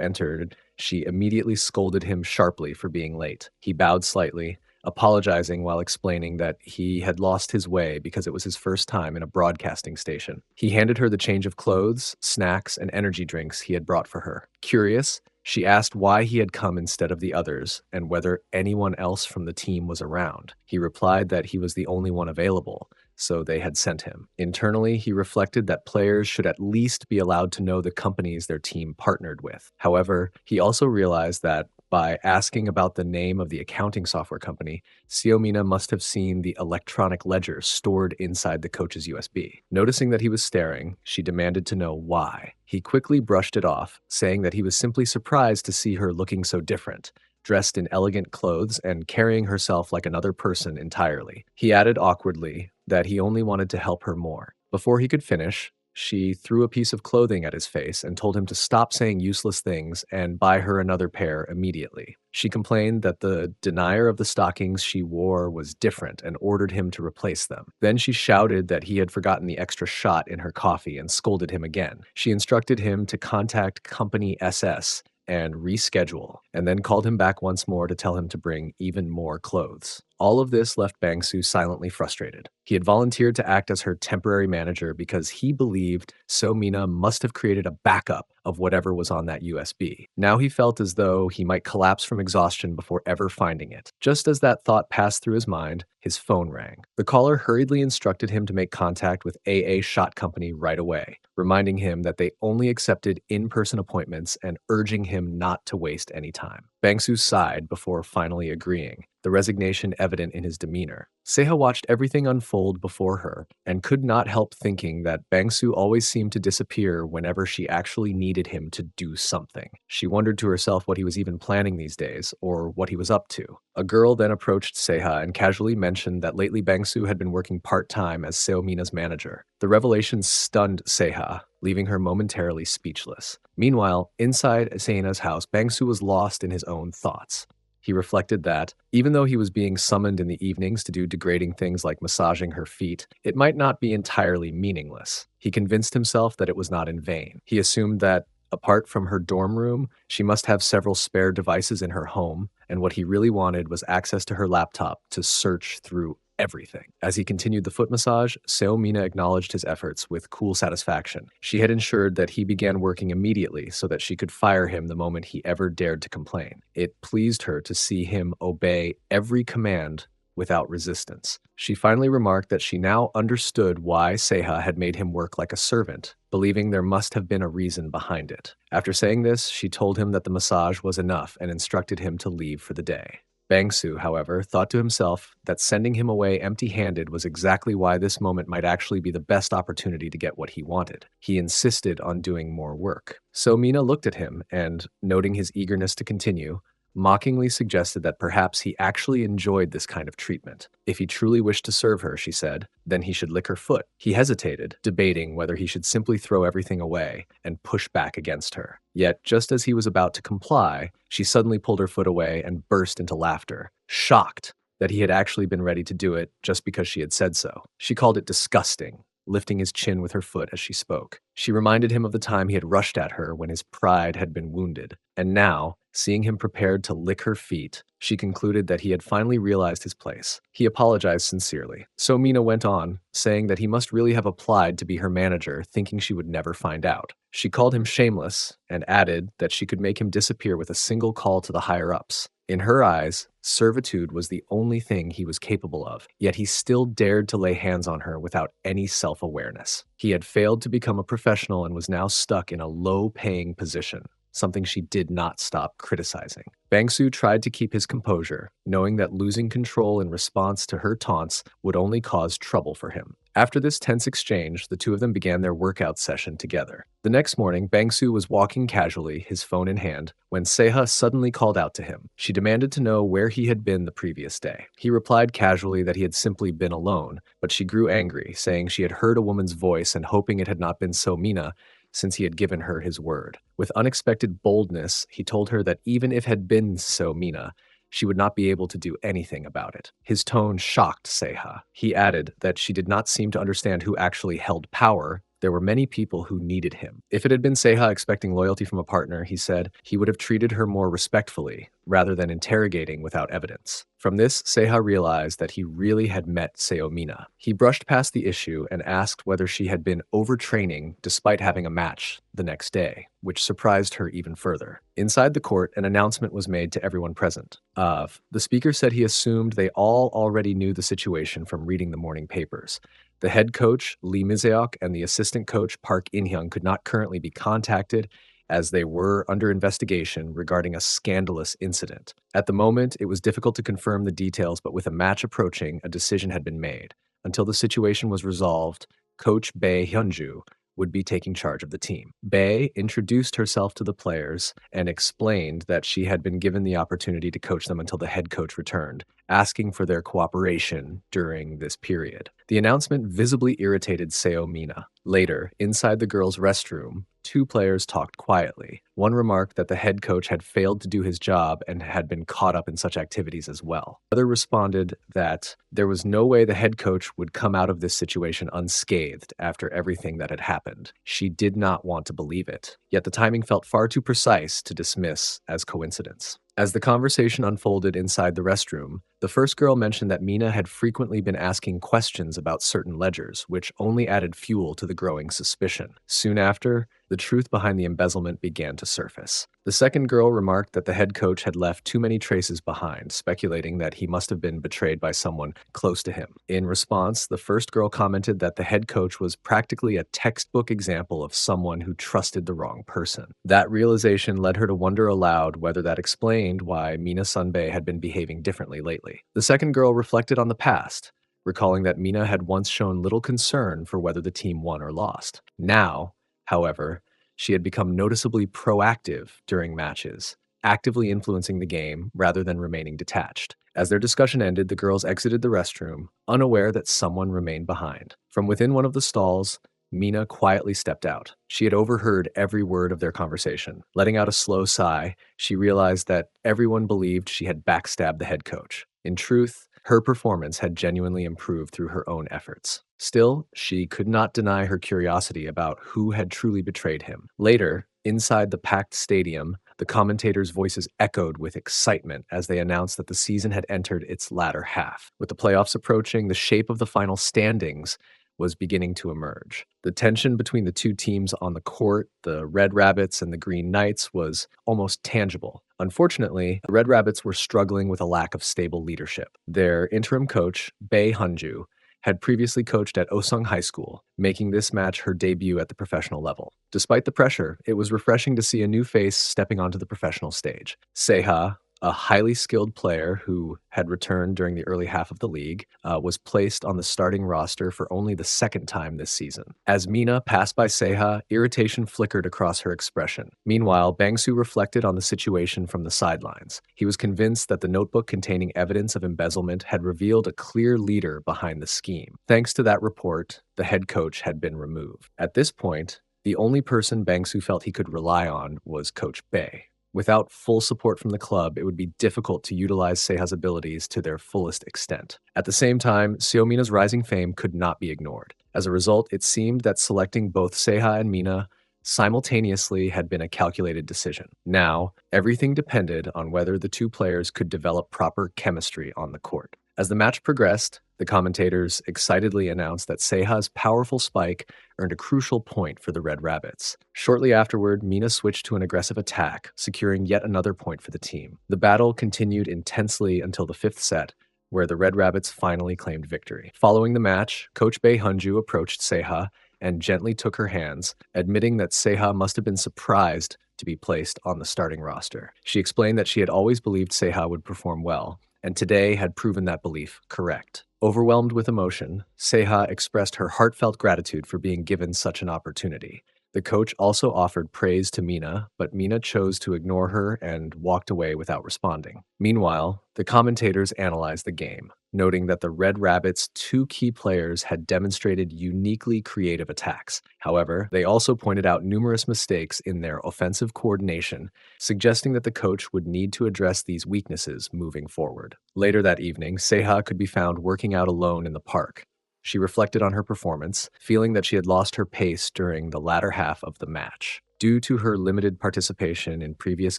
entered, she immediately scolded him sharply for being late. He bowed slightly, apologizing while explaining that he had lost his way because it was his first time in a broadcasting station. He handed her the change of clothes, snacks, and energy drinks he had brought for her. Curious, she asked why he had come instead of the others and whether anyone else from the team was around. He replied that he was the only one available, so they had sent him. Internally, he reflected that players should at least be allowed to know the companies their team partnered with. However, he also realized that by asking about the name of the accounting software company, Mina must have seen the electronic ledger stored inside the coach's USB. Noticing that he was staring, she demanded to know why. He quickly brushed it off, saying that he was simply surprised to see her looking so different, dressed in elegant clothes and carrying herself like another person entirely. He added awkwardly that he only wanted to help her more. Before he could finish, she threw a piece of clothing at his face and told him to stop saying useless things and buy her another pair immediately. She complained that the denier of the stockings she wore was different and ordered him to replace them. Then she shouted that he had forgotten the extra shot in her coffee and scolded him again. She instructed him to contact Company SS and reschedule, and then called him back once more to tell him to bring even more clothes. All of this left Bangsu silently frustrated. He had volunteered to act as her temporary manager because he believed Mina must have created a backup of whatever was on that USB. Now he felt as though he might collapse from exhaustion before ever finding it. Just as that thought passed through his mind, his phone rang. The caller hurriedly instructed him to make contact with AA Shot Company right away, reminding him that they only accepted in-person appointments and urging him not to waste any time. Bangsu sighed before finally agreeing, the resignation evident in his demeanor. Seaha watched everything unfold before her and could not help thinking that Bangsu always seemed to disappear whenever she actually needed him to do something. She wondered to herself what he was even planning these days, or what he was up to. A girl then approached Seaha and casually mentioned that lately Bangsu had been working part-time as Mina's manager. The revelation stunned Seaha, leaving her momentarily speechless. Meanwhile, inside Seina's house, Bangsu was lost in his own thoughts. He reflected that, even though he was being summoned in the evenings to do degrading things like massaging her feet, it might not be entirely meaningless. He convinced himself that it was not in vain. He assumed that, apart from her dorm room, she must have several spare devices in her home, and what he really wanted was access to her laptop to search through everything. As he continued the foot massage, Mina acknowledged his efforts with cool satisfaction. She had ensured that he began working immediately so that she could fire him the moment he ever dared to complain. It pleased her to see him obey every command without resistance. She finally remarked that she now understood why Seaha had made him work like a servant, believing there must have been a reason behind it. After saying this, she told him that the massage was enough and instructed him to leave for the day. Bangsu, however, thought to himself that sending him away empty-handed was exactly why this moment might actually be the best opportunity to get what he wanted. He insisted on doing more work. So Mina looked at him and, noting his eagerness to continue, mockingly suggested that perhaps he actually enjoyed this kind of treatment. If he truly wished to serve her, she said, then he should lick her foot. He hesitated, debating whether he should simply throw everything away and push back against her. Yet, just as he was about to comply, she suddenly pulled her foot away and burst into laughter, shocked that he had actually been ready to do it just because she had said so. She called it disgusting, lifting his chin with her foot as she spoke. She reminded him of the time he had rushed at her when his pride had been wounded, and now, seeing him prepared to lick her feet, she concluded that he had finally realized his place. He apologized sincerely. So Mina went on, saying that he must really have applied to be her manager, thinking she would never find out. She called him shameless and added that she could make him disappear with a single call to the higher-ups. In her eyes, servitude was the only thing he was capable of, yet he still dared to lay hands on her without any self-awareness. He had failed to become a professional and was now stuck in a low-paying position, something she did not stop criticizing. Bangsu tried to keep his composure, knowing that losing control in response to her taunts would only cause trouble for him. After this tense exchange, the two of them began their workout session together. The next morning, Bangsu was walking casually, his phone in hand, when Seha suddenly called out to him. She demanded to know where he had been the previous day. He replied casually that he had simply been alone, but she grew angry, saying she had heard a woman's voice and hoping it had not been so Mina, since he had given her his word. With unexpected boldness, he told her that even if it had been so Mina, she would not be able to do anything about it. His tone shocked Seha. He added that she did not seem to understand who actually held power. There were many people who needed him. If it had been Seha expecting loyalty from a partner, he said, he would have treated her more respectfully, rather than interrogating without evidence. From this, Seha realized that he really had met Seomina. He brushed past the issue and asked whether she had been overtraining despite having a match the next day, which surprised her even further. Inside the court, an announcement was made to everyone present. The speaker said he assumed they all already knew the situation from reading the morning papers. The head coach, Lee Miseok, and the assistant coach, Park In-hyung, could not currently be contacted as they were under investigation regarding a scandalous incident. At the moment, it was difficult to confirm the details, but with a match approaching, a decision had been made. Until the situation was resolved, Coach Bae Hyunju would be taking charge of the team. Bae introduced herself to the players and explained that she had been given the opportunity to coach them until the head coach returned, asking for their cooperation during this period. The announcement visibly irritated Seo Mina. Later, inside the girls' restroom, two players talked quietly. One remarked that the head coach had failed to do his job and had been caught up in such activities as well. The other responded that there was no way the head coach would come out of this situation unscathed after everything that had happened. She did not want to believe it, yet the timing felt far too precise to dismiss as coincidence. As the conversation unfolded inside the restroom, the first girl mentioned that Mina had frequently been asking questions about certain ledgers, which only added fuel to the growing suspicion. Soon after, the truth behind the embezzlement began to surface. The second girl remarked that the head coach had left too many traces behind, speculating that he must have been betrayed by someone close to him. In response, the first girl commented that the head coach was practically a textbook example of someone who trusted the wrong person. That realization led her to wonder aloud whether that explained why Mina Sunbae had been behaving differently lately. The second girl reflected on the past, recalling that Mina had once shown little concern for whether the team won or lost. Now, however, she had become noticeably proactive during matches, actively influencing the game rather than remaining detached. As their discussion ended, the girls exited the restroom, unaware that someone remained behind. From within one of the stalls, Mina quietly stepped out. She had overheard every word of their conversation. Letting out a slow sigh, she realized that everyone believed she had backstabbed the head coach. In truth, her performance had genuinely improved through her own efforts. Still, she could not deny her curiosity about who had truly betrayed him. Later, inside the packed stadium, the commentators' voices echoed with excitement as they announced that the season had entered its latter half. With the playoffs approaching, the shape of the final standings was beginning to emerge. The tension between the two teams on the court, the Red Rabbits and the Green Knights, was almost tangible. Unfortunately, the Red Rabbits were struggling with a lack of stable leadership. Their interim coach, Bae Hyunju, had previously coached at Osung High School, making this match her debut at the professional level. Despite the pressure, it was refreshing to see a new face stepping onto the professional stage. Seha, a highly skilled player who had returned during the early half of the league, was placed on the starting roster for only the second time this season. As Mina passed by Seha, irritation flickered across her expression. Meanwhile, Bangsu reflected on the situation from the sidelines. He was convinced that the notebook containing evidence of embezzlement had revealed a clear leader behind the scheme. Thanks to that report, the head coach had been removed. At this point, the only person Bangsu felt he could rely on was Coach Bae. Without full support from the club, it would be difficult to utilize Seha's abilities to their fullest extent. At the same time, Seomina's rising fame could not be ignored. As a result, it seemed that selecting both Seha and Mina simultaneously had been a calculated decision. Now, everything depended on whether the two players could develop proper chemistry on the court. As the match progressed, the commentators excitedly announced that Seha's powerful spike earned a crucial point for the Red Rabbits. Shortly afterward, Mina switched to an aggressive attack, securing yet another point for the team. The battle continued intensely until the fifth set, where the Red Rabbits finally claimed victory. Following the match, Coach Bae Hyunju approached Seha and gently took her hands, admitting that Seha must have been surprised to be placed on the starting roster. She explained that she had always believed Seha would perform well, and today had proven that belief correct. Overwhelmed with emotion, Seha expressed her heartfelt gratitude for being given such an opportunity. The coach also offered praise to Mina, but Mina chose to ignore her and walked away without responding. Meanwhile, the commentators analyzed the game, noting that the Red Rabbits' two key players had demonstrated uniquely creative attacks. However, they also pointed out numerous mistakes in their offensive coordination, suggesting that the coach would need to address these weaknesses moving forward. Later that evening, Seha could be found working out alone in the park. She reflected on her performance, feeling that she had lost her pace during the latter half of the match. Due to her limited participation in previous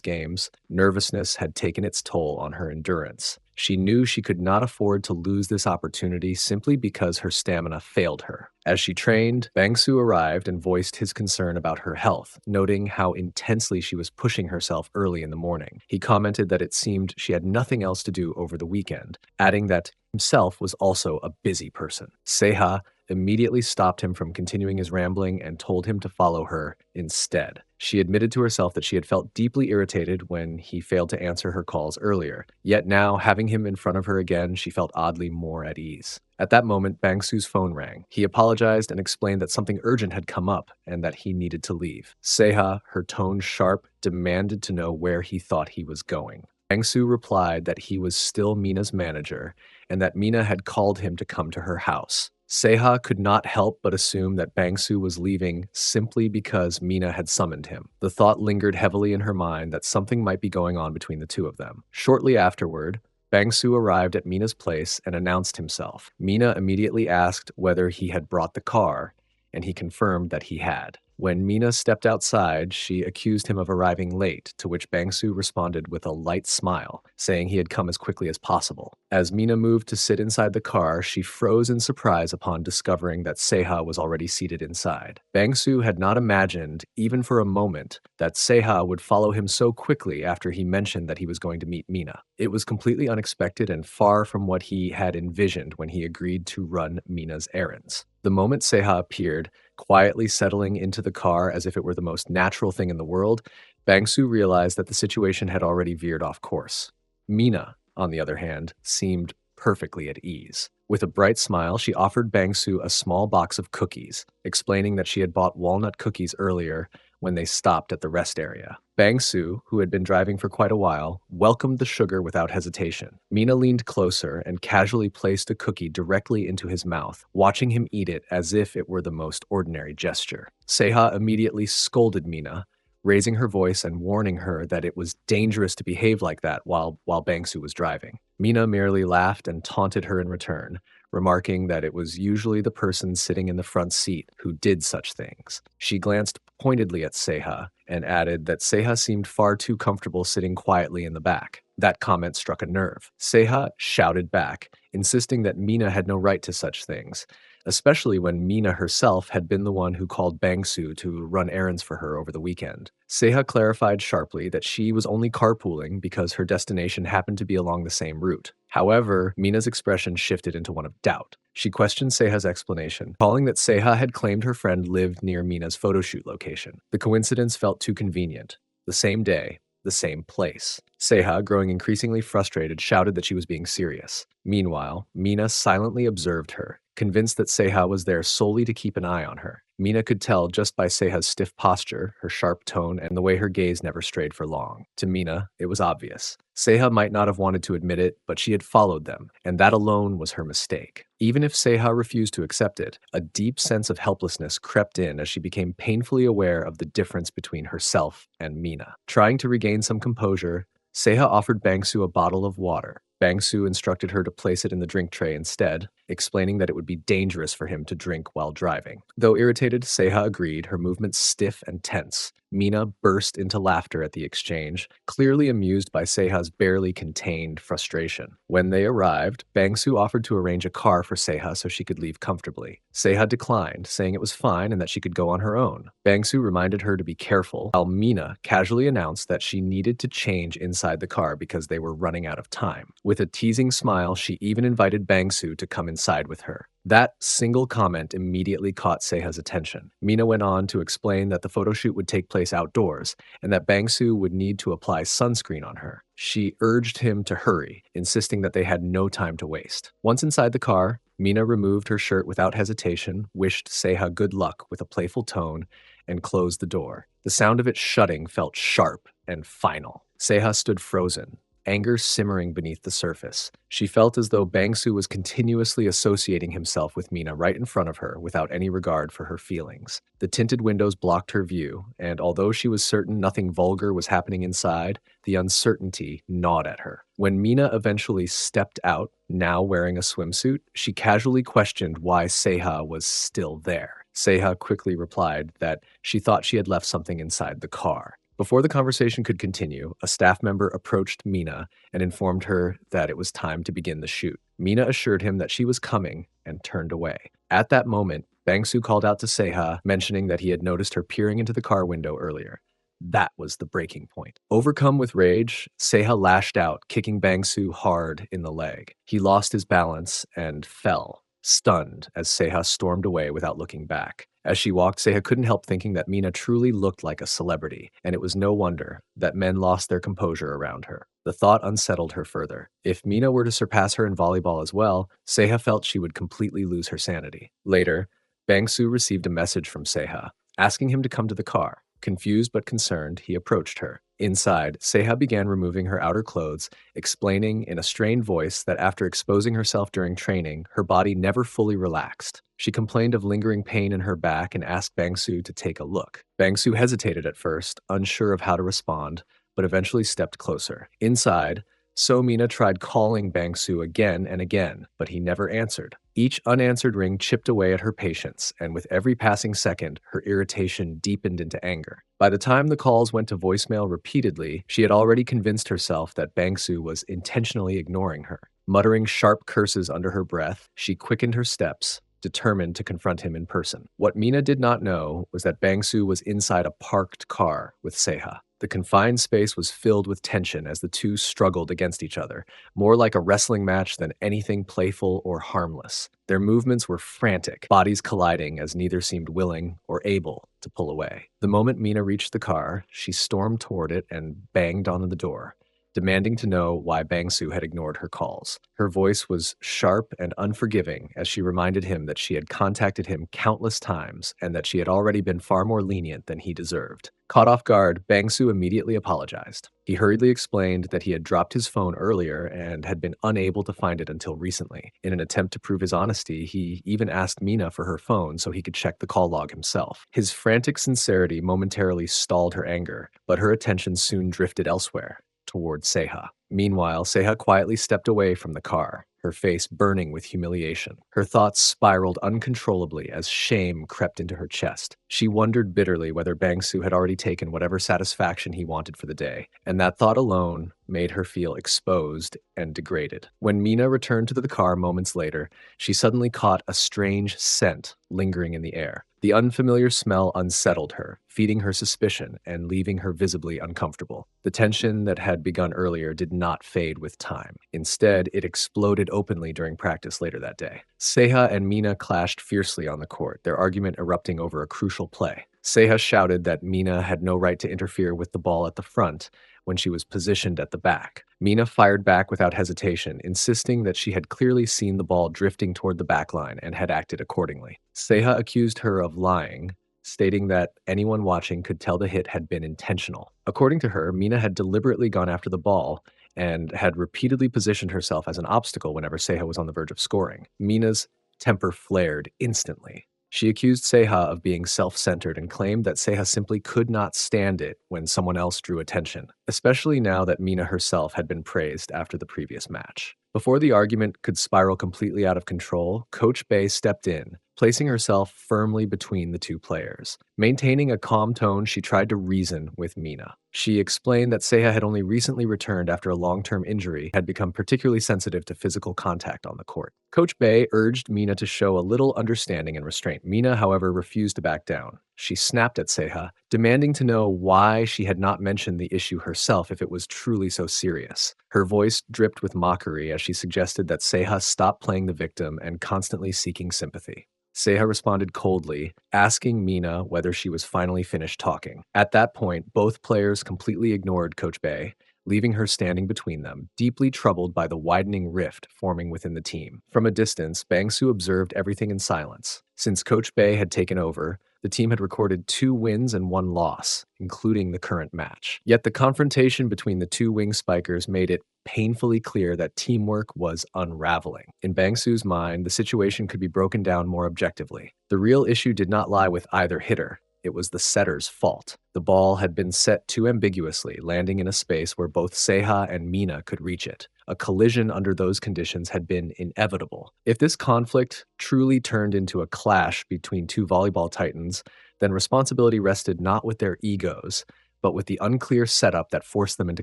games, nervousness had taken its toll on her endurance. She knew she could not afford to lose this opportunity simply because her stamina failed her. As she trained, Bangsu arrived and voiced his concern about her health, noting how intensely she was pushing herself early in the morning. He commented that it seemed she had nothing else to do over the weekend, adding that himself was also a busy person. Seha immediately stopped him from continuing his rambling and told him to follow her instead. She admitted to herself that she had felt deeply irritated when he failed to answer her calls earlier, yet now, having him in front of her again, she felt oddly more at ease. At that moment, Bangsu's phone rang. He apologized and explained that something urgent had come up and that he needed to leave. Seha, her tone sharp, demanded to know where he thought he was going. Bangsu replied that he was still Mina's manager and that Mina had called him to come to her house. Seha could not help but assume that Bangsu was leaving simply because Mina had summoned him. The thought lingered heavily in her mind that something might be going on between the two of them. Shortly afterward, Bangsu arrived at Mina's place and announced himself. Mina immediately asked whether he had brought the car, and he confirmed that he had. When Mina stepped outside, she accused him of arriving late, to which Bangsu responded with a light smile, saying he had come as quickly as possible. As Mina moved to sit inside the car, she froze in surprise upon discovering that Seha was already seated inside. Bangsu had not imagined, even for a moment, that Seha would follow him so quickly after he mentioned that he was going to meet Mina. It was completely unexpected and far from what he had envisioned when he agreed to run Mina's errands. The moment Seha appeared, quietly settling into the car as if it were the most natural thing in the world, Bangsu realized that the situation had already veered off course. Mina, on the other hand, seemed perfectly at ease. With a bright smile, she offered Bangsu a small box of cookies, explaining that she had bought walnut cookies earlier when they stopped at the rest area. Bangsu, who had been driving for quite a while, welcomed the sugar without hesitation. Mina leaned closer and casually placed a cookie directly into his mouth, watching him eat it as if it were the most ordinary gesture. Seha immediately scolded Mina, raising her voice and warning her that it was dangerous to behave like that while Bangsu was driving. Mina merely laughed and taunted her in return, remarking that it was usually the person sitting in the front seat who did such things. She glanced pointedly at Seha and added that Seha seemed far too comfortable sitting quietly in the back. That comment struck a nerve. Seha shouted back, insisting that Mina had no right to such things, especially when Mina herself had been the one who called Bangsu to run errands for her over the weekend. Seha clarified sharply that she was only carpooling because her destination happened to be along the same route. However, Mina's expression shifted into one of doubt. She questioned Seha's explanation, calling that Seha had claimed her friend lived near Mina's photoshoot location. The coincidence felt too convenient. The same day, the same place. Seha, growing increasingly frustrated, shouted that she was being serious. Meanwhile, Mina silently observed her, convinced that Seha was there solely to keep an eye on her. Mina could tell just by Seha's stiff posture, her sharp tone, and the way her gaze never strayed for long. To Mina, it was obvious. Seha might not have wanted to admit it, but she had followed them, and that alone was her mistake. Even if Seha refused to accept it, a deep sense of helplessness crept in as she became painfully aware of the difference between herself and Mina. Trying to regain some composure, Seha offered Bangsu a bottle of water. Bangsu instructed her to place it in the drink tray instead, explaining that it would be dangerous for him to drink while driving. Though irritated, Seha agreed, her movements stiff and tense. Mina burst into laughter at the exchange, clearly amused by Seha's barely contained frustration. When they arrived, Bangsu offered to arrange a car for Seha so she could leave comfortably. Seha declined, saying it was fine and that she could go on her own. Bangsu reminded her to be careful, while Mina casually announced that she needed to change inside the car because they were running out of time. With a teasing smile, she even invited Bangsu to come and side with her. That single comment immediately caught Seha's attention. Mina went on to explain that the photoshoot would take place outdoors and that Bangsu would need to apply sunscreen on her. She urged him to hurry, insisting that they had no time to waste. Once inside the car, Mina removed her shirt without hesitation, wished Seha good luck with a playful tone, and closed the door. The sound of it shutting felt sharp and final. Seha stood frozen, anger simmering beneath the surface. She felt as though Bangsu was continuously associating himself with Mina right in front of her without any regard for her feelings. The tinted windows blocked her view, and although she was certain nothing vulgar was happening inside, the uncertainty gnawed at her. When Mina eventually stepped out, now wearing a swimsuit, she casually questioned why Seha was still there. Seha quickly replied that she thought she had left something inside the car. Before the conversation could continue, a staff member approached Mina and informed her that it was time to begin the shoot. Mina assured him that she was coming and turned away. At that moment, Bangsu called out to Seha, mentioning that he had noticed her peering into the car window earlier. That was the breaking point. Overcome with rage, Seha lashed out, kicking Bangsu hard in the leg. He lost his balance and fell, stunned as Seha stormed away without looking back. As she walked, Seha couldn't help thinking that Mina truly looked like a celebrity, and it was no wonder that men lost their composure around her. The thought unsettled her further. If Mina were to surpass her in volleyball as well, Seha felt she would completely lose her sanity. Later, Bangsu received a message from Seha, asking him to come to the car. Confused but concerned, he approached her. Inside, Seha began removing her outer clothes, explaining in a strained voice that after exposing herself during training, her body never fully relaxed. She complained of lingering pain in her back and asked Bangsu to take a look. Bangsu hesitated at first, unsure of how to respond, but eventually stepped closer. Inside, Mina tried calling Bangsu again and again, but he never answered. Each unanswered ring chipped away at her patience, and with every passing second, her irritation deepened into anger. By the time the calls went to voicemail repeatedly, she had already convinced herself that Bangsu was intentionally ignoring her. Muttering sharp curses under her breath, she quickened her steps, determined to confront him in person. What Mina did not know was that Bangsu was inside a parked car with Seha. The confined space was filled with tension as the two struggled against each other, more like a wrestling match than anything playful or harmless. Their movements were frantic, bodies colliding as neither seemed willing or able to pull away. The moment Mina reached the car, she stormed toward it and banged on the door, demanding to know why Bangsu had ignored her calls. Her voice was sharp and unforgiving as she reminded him that she had contacted him countless times and that she had already been far more lenient than he deserved. Caught off guard, Bangsu immediately apologized. He hurriedly explained that he had dropped his phone earlier and had been unable to find it until recently. In an attempt to prove his honesty, he even asked Mina for her phone so he could check the call log himself. His frantic sincerity momentarily stalled her anger, but her attention soon drifted elsewhere, toward Seha. Meanwhile, Seha quietly stepped away from the car, her face burning with humiliation. Her thoughts spiraled uncontrollably as shame crept into her chest. She wondered bitterly whether Bangsu had already taken whatever satisfaction he wanted for the day, and that thought alone made her feel exposed and degraded. When Mina returned to the car moments later, she suddenly caught a strange scent lingering in the air. The unfamiliar smell unsettled her, feeding her suspicion and leaving her visibly uncomfortable. The tension that had begun earlier did not fade with time. Instead, it exploded openly during practice later that day. Seha and Mina clashed fiercely on the court, their argument erupting over a crucial play. Seha shouted that Mina had no right to interfere with the ball at the front when she was positioned at the back. Mina fired back without hesitation, insisting that she had clearly seen the ball drifting toward the backline and had acted accordingly. Seha accused her of lying, stating that anyone watching could tell the hit had been intentional. According to her, Mina had deliberately gone after the ball and had repeatedly positioned herself as an obstacle whenever Seha was on the verge of scoring. Mina's temper flared instantly. She accused Seha of being self-centered and claimed that Seha simply could not stand it when someone else drew attention, especially now that Mina herself had been praised after the previous match. Before the argument could spiral completely out of control, Coach Bay stepped in, placing herself firmly between the two players. Maintaining a calm tone, she tried to reason with Mina. She explained that Seha had only recently returned after a long-term injury, had become particularly sensitive to physical contact on the court. Coach Bay urged Mina to show a little understanding and restraint. Mina, however, refused to back down. She snapped at Seha, demanding to know why she had not mentioned the issue herself if it was truly so serious. Her voice dripped with mockery as she suggested that Seha stop playing the victim and constantly seeking sympathy. Seha responded coldly, asking Mina whether she was finally finished talking. At that point, both players completely ignored Coach Bay, leaving her standing between them, deeply troubled by the widening rift forming within the team. From a distance, Bangsu observed everything in silence. Since Coach Bay had taken over, the team had recorded 2 wins and 1 loss, including the current match. Yet the confrontation between the two wing spikers made it painfully clear that teamwork was unraveling. In Bangsu's mind, the situation could be broken down more objectively. The real issue did not lie with either hitter. It was the setter's fault. The ball had been set too ambiguously, landing in a space where both Seha and Mina could reach it. A collision under those conditions had been inevitable. If this conflict truly turned into a clash between two volleyball titans, then responsibility rested not with their egos, but with the unclear setup that forced them into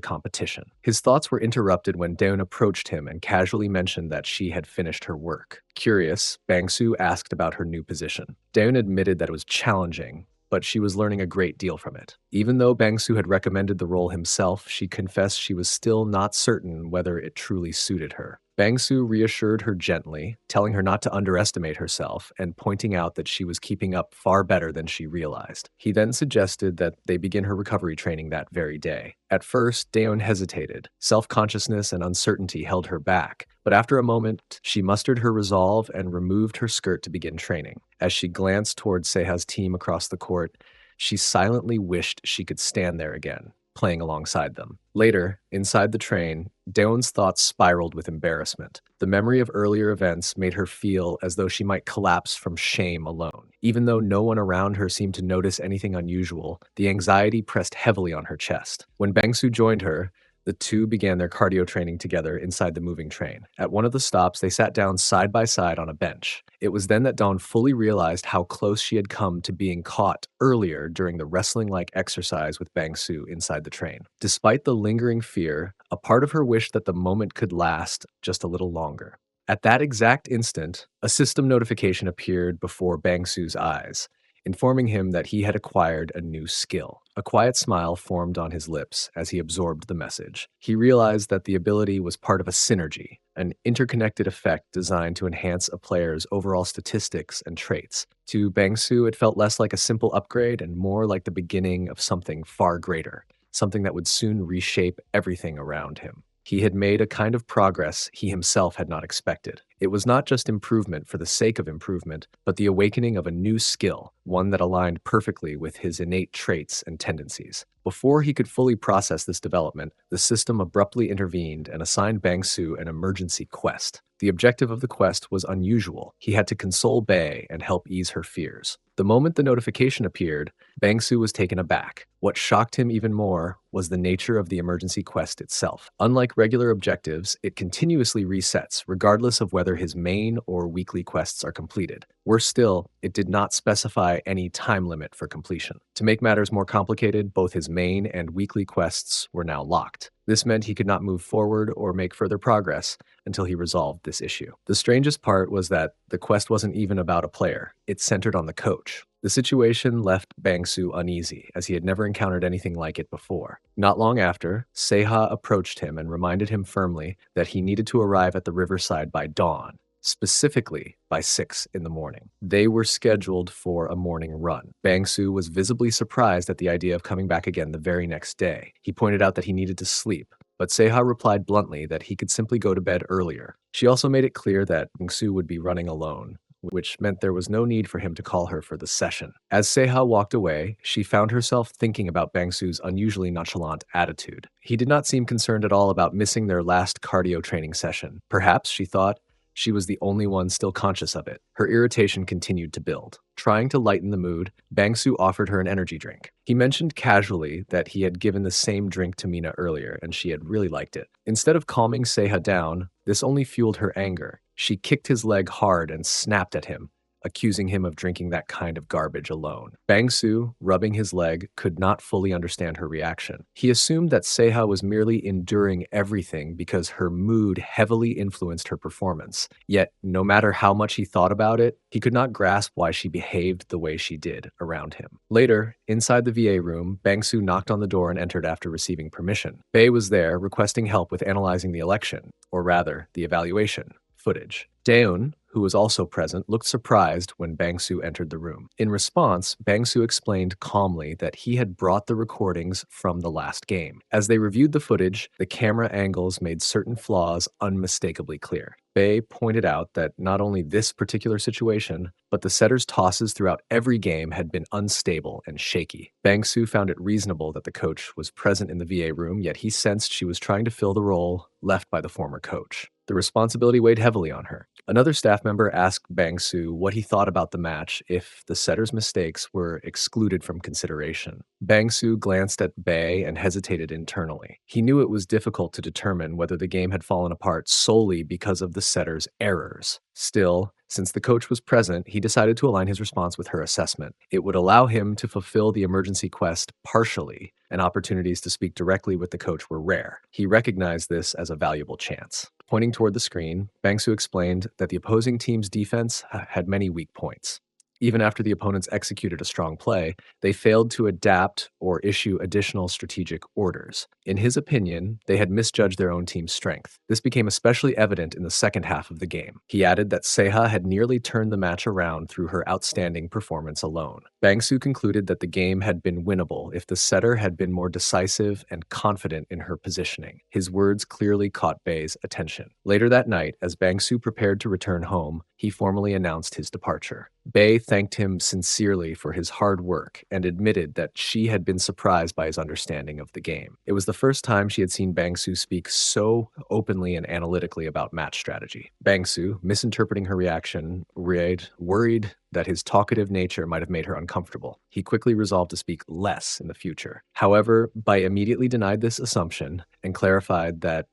competition. His thoughts were interrupted when Deon approached him and casually mentioned that she had finished her work. Curious, Bangsu asked about her new position. Deon admitted that it was challenging, but she was learning a great deal from it. Even though Bangsu had recommended the role himself, she confessed she was still not certain whether it truly suited her. Bangsu reassured her gently, telling her not to underestimate herself and pointing out that she was keeping up far better than she realized. He then suggested that they begin her recovery training that very day. At first, Deon hesitated. Self-consciousness and uncertainty held her back, but after a moment, she mustered her resolve and removed her skirt to begin training. As she glanced toward Seha's team across the court, she silently wished she could stand there again, playing alongside them. Later, inside the train, Deon's thoughts spiraled with embarrassment. The memory of earlier events made her feel as though she might collapse from shame alone. Even though no one around her seemed to notice anything unusual, the anxiety pressed heavily on her chest. When Bangsu joined her, the two began their cardio training together inside the moving train. At one of the stops, they sat down side by side on a bench. It was then that Dawn fully realized how close she had come to being caught earlier during the wrestling-like exercise with Bangsu inside the train. Despite the lingering fear, a part of her wished that the moment could last just a little longer. At that exact instant, a system notification appeared before Bangsu's eyes, informing him that he had acquired a new skill. A quiet smile formed on his lips as he absorbed the message. He realized that the ability was part of a synergy, an interconnected effect designed to enhance a player's overall statistics and traits. To Bangsu, it felt less like a simple upgrade and more like the beginning of something far greater, something that would soon reshape everything around him. He had made a kind of progress he himself had not expected. It was not just improvement for the sake of improvement, but the awakening of a new skill, one that aligned perfectly with his innate traits and tendencies. Before he could fully process this development, the system abruptly intervened and assigned Bangsu an emergency quest. The objective of the quest was unusual. He had to console Bae and help ease her fears. The moment the notification appeared, Bangsu was taken aback. What shocked him even more was the nature of the emergency quest itself. Unlike regular objectives, it continuously resets, regardless of whether his main or weekly quests are completed. Worse still, it did not specify any time limit for completion. To make matters more complicated, both his main and weekly quests were now locked. This meant he could not move forward or make further progress until he resolved this issue. The strangest part was that the quest wasn't even about a player. It centered on the coach. The situation left Bangsu uneasy, as he had never encountered anything like it before. Not long after, Seha approached him and reminded him firmly that he needed to arrive at the riverside by dawn, specifically by 6 in the morning. They were scheduled for a morning run. Bangsu was visibly surprised at the idea of coming back again the very next day. He pointed out that he needed to sleep, but Seha replied bluntly that he could simply go to bed earlier. She also made it clear that Bangsu would be running alone, which meant there was no need for him to call her for the session. As Seha walked away, she found herself thinking about Bangsu's unusually nonchalant attitude. He did not seem concerned at all about missing their last cardio training session. Perhaps, she thought, she was the only one still conscious of it. Her irritation continued to build. Trying to lighten the mood, Bangsu offered her an energy drink. He mentioned casually that he had given the same drink to Mina earlier, and she had really liked it. Instead of calming Seha down, this only fueled her anger. She kicked his leg hard and snapped at him, accusing him of drinking that kind of garbage alone. Bangsu, rubbing his leg, could not fully understand her reaction. He assumed that Seaha was merely enduring everything because her mood heavily influenced her performance. Yet, no matter how much he thought about it, he could not grasp why she behaved the way she did around him. Later, inside the VA room, Bangsu knocked on the door and entered after receiving permission. Bae was there, requesting help with analyzing the election, or rather, the evaluation, footage. Deon, who was also present, looked surprised when Bangsu entered the room. In response, Bangsu explained calmly that he had brought the recordings from the last game. As they reviewed the footage, the camera angles made certain flaws unmistakably clear. Bae pointed out that not only this particular situation, but the setter's tosses throughout every game had been unstable and shaky. Bangsu found it reasonable that the coach was present in the VA room, yet he sensed she was trying to fill the role left by the former coach. The responsibility weighed heavily on her. Another staff member asked Bangsu what he thought about the match if the setter's mistakes were excluded from consideration. Bangsu glanced at Bae and hesitated internally. He knew it was difficult to determine whether the game had fallen apart solely because of the setter's errors. Still, since the coach was present, he decided to align his response with her assessment. It would allow him to fulfill the emergency quest partially, and opportunities to speak directly with the coach were rare. He recognized this as a valuable chance. Pointing toward the screen, Bangsu explained that the opposing team's defense had many weak points. Even after the opponents executed a strong play, they failed to adapt or issue additional strategic orders. In his opinion, they had misjudged their own team's strength. This became especially evident in the second half of the game. He added that Seaha had nearly turned the match around through her outstanding performance alone. Bangsu concluded that the game had been winnable if the setter had been more decisive and confident in her positioning. His words clearly caught Bae's attention. Later that night, as Bangsu prepared to return home, he formally announced his departure. Bae thanked him sincerely for his hard work and admitted that she had been surprised by his understanding of the game. It was the first time she had seen Bangsu speak so openly and analytically about match strategy. Bangsu, misinterpreting her reaction, worried that his talkative nature might have made her uncomfortable. He quickly resolved to speak less in the future. However, Bae immediately denied this assumption and clarified that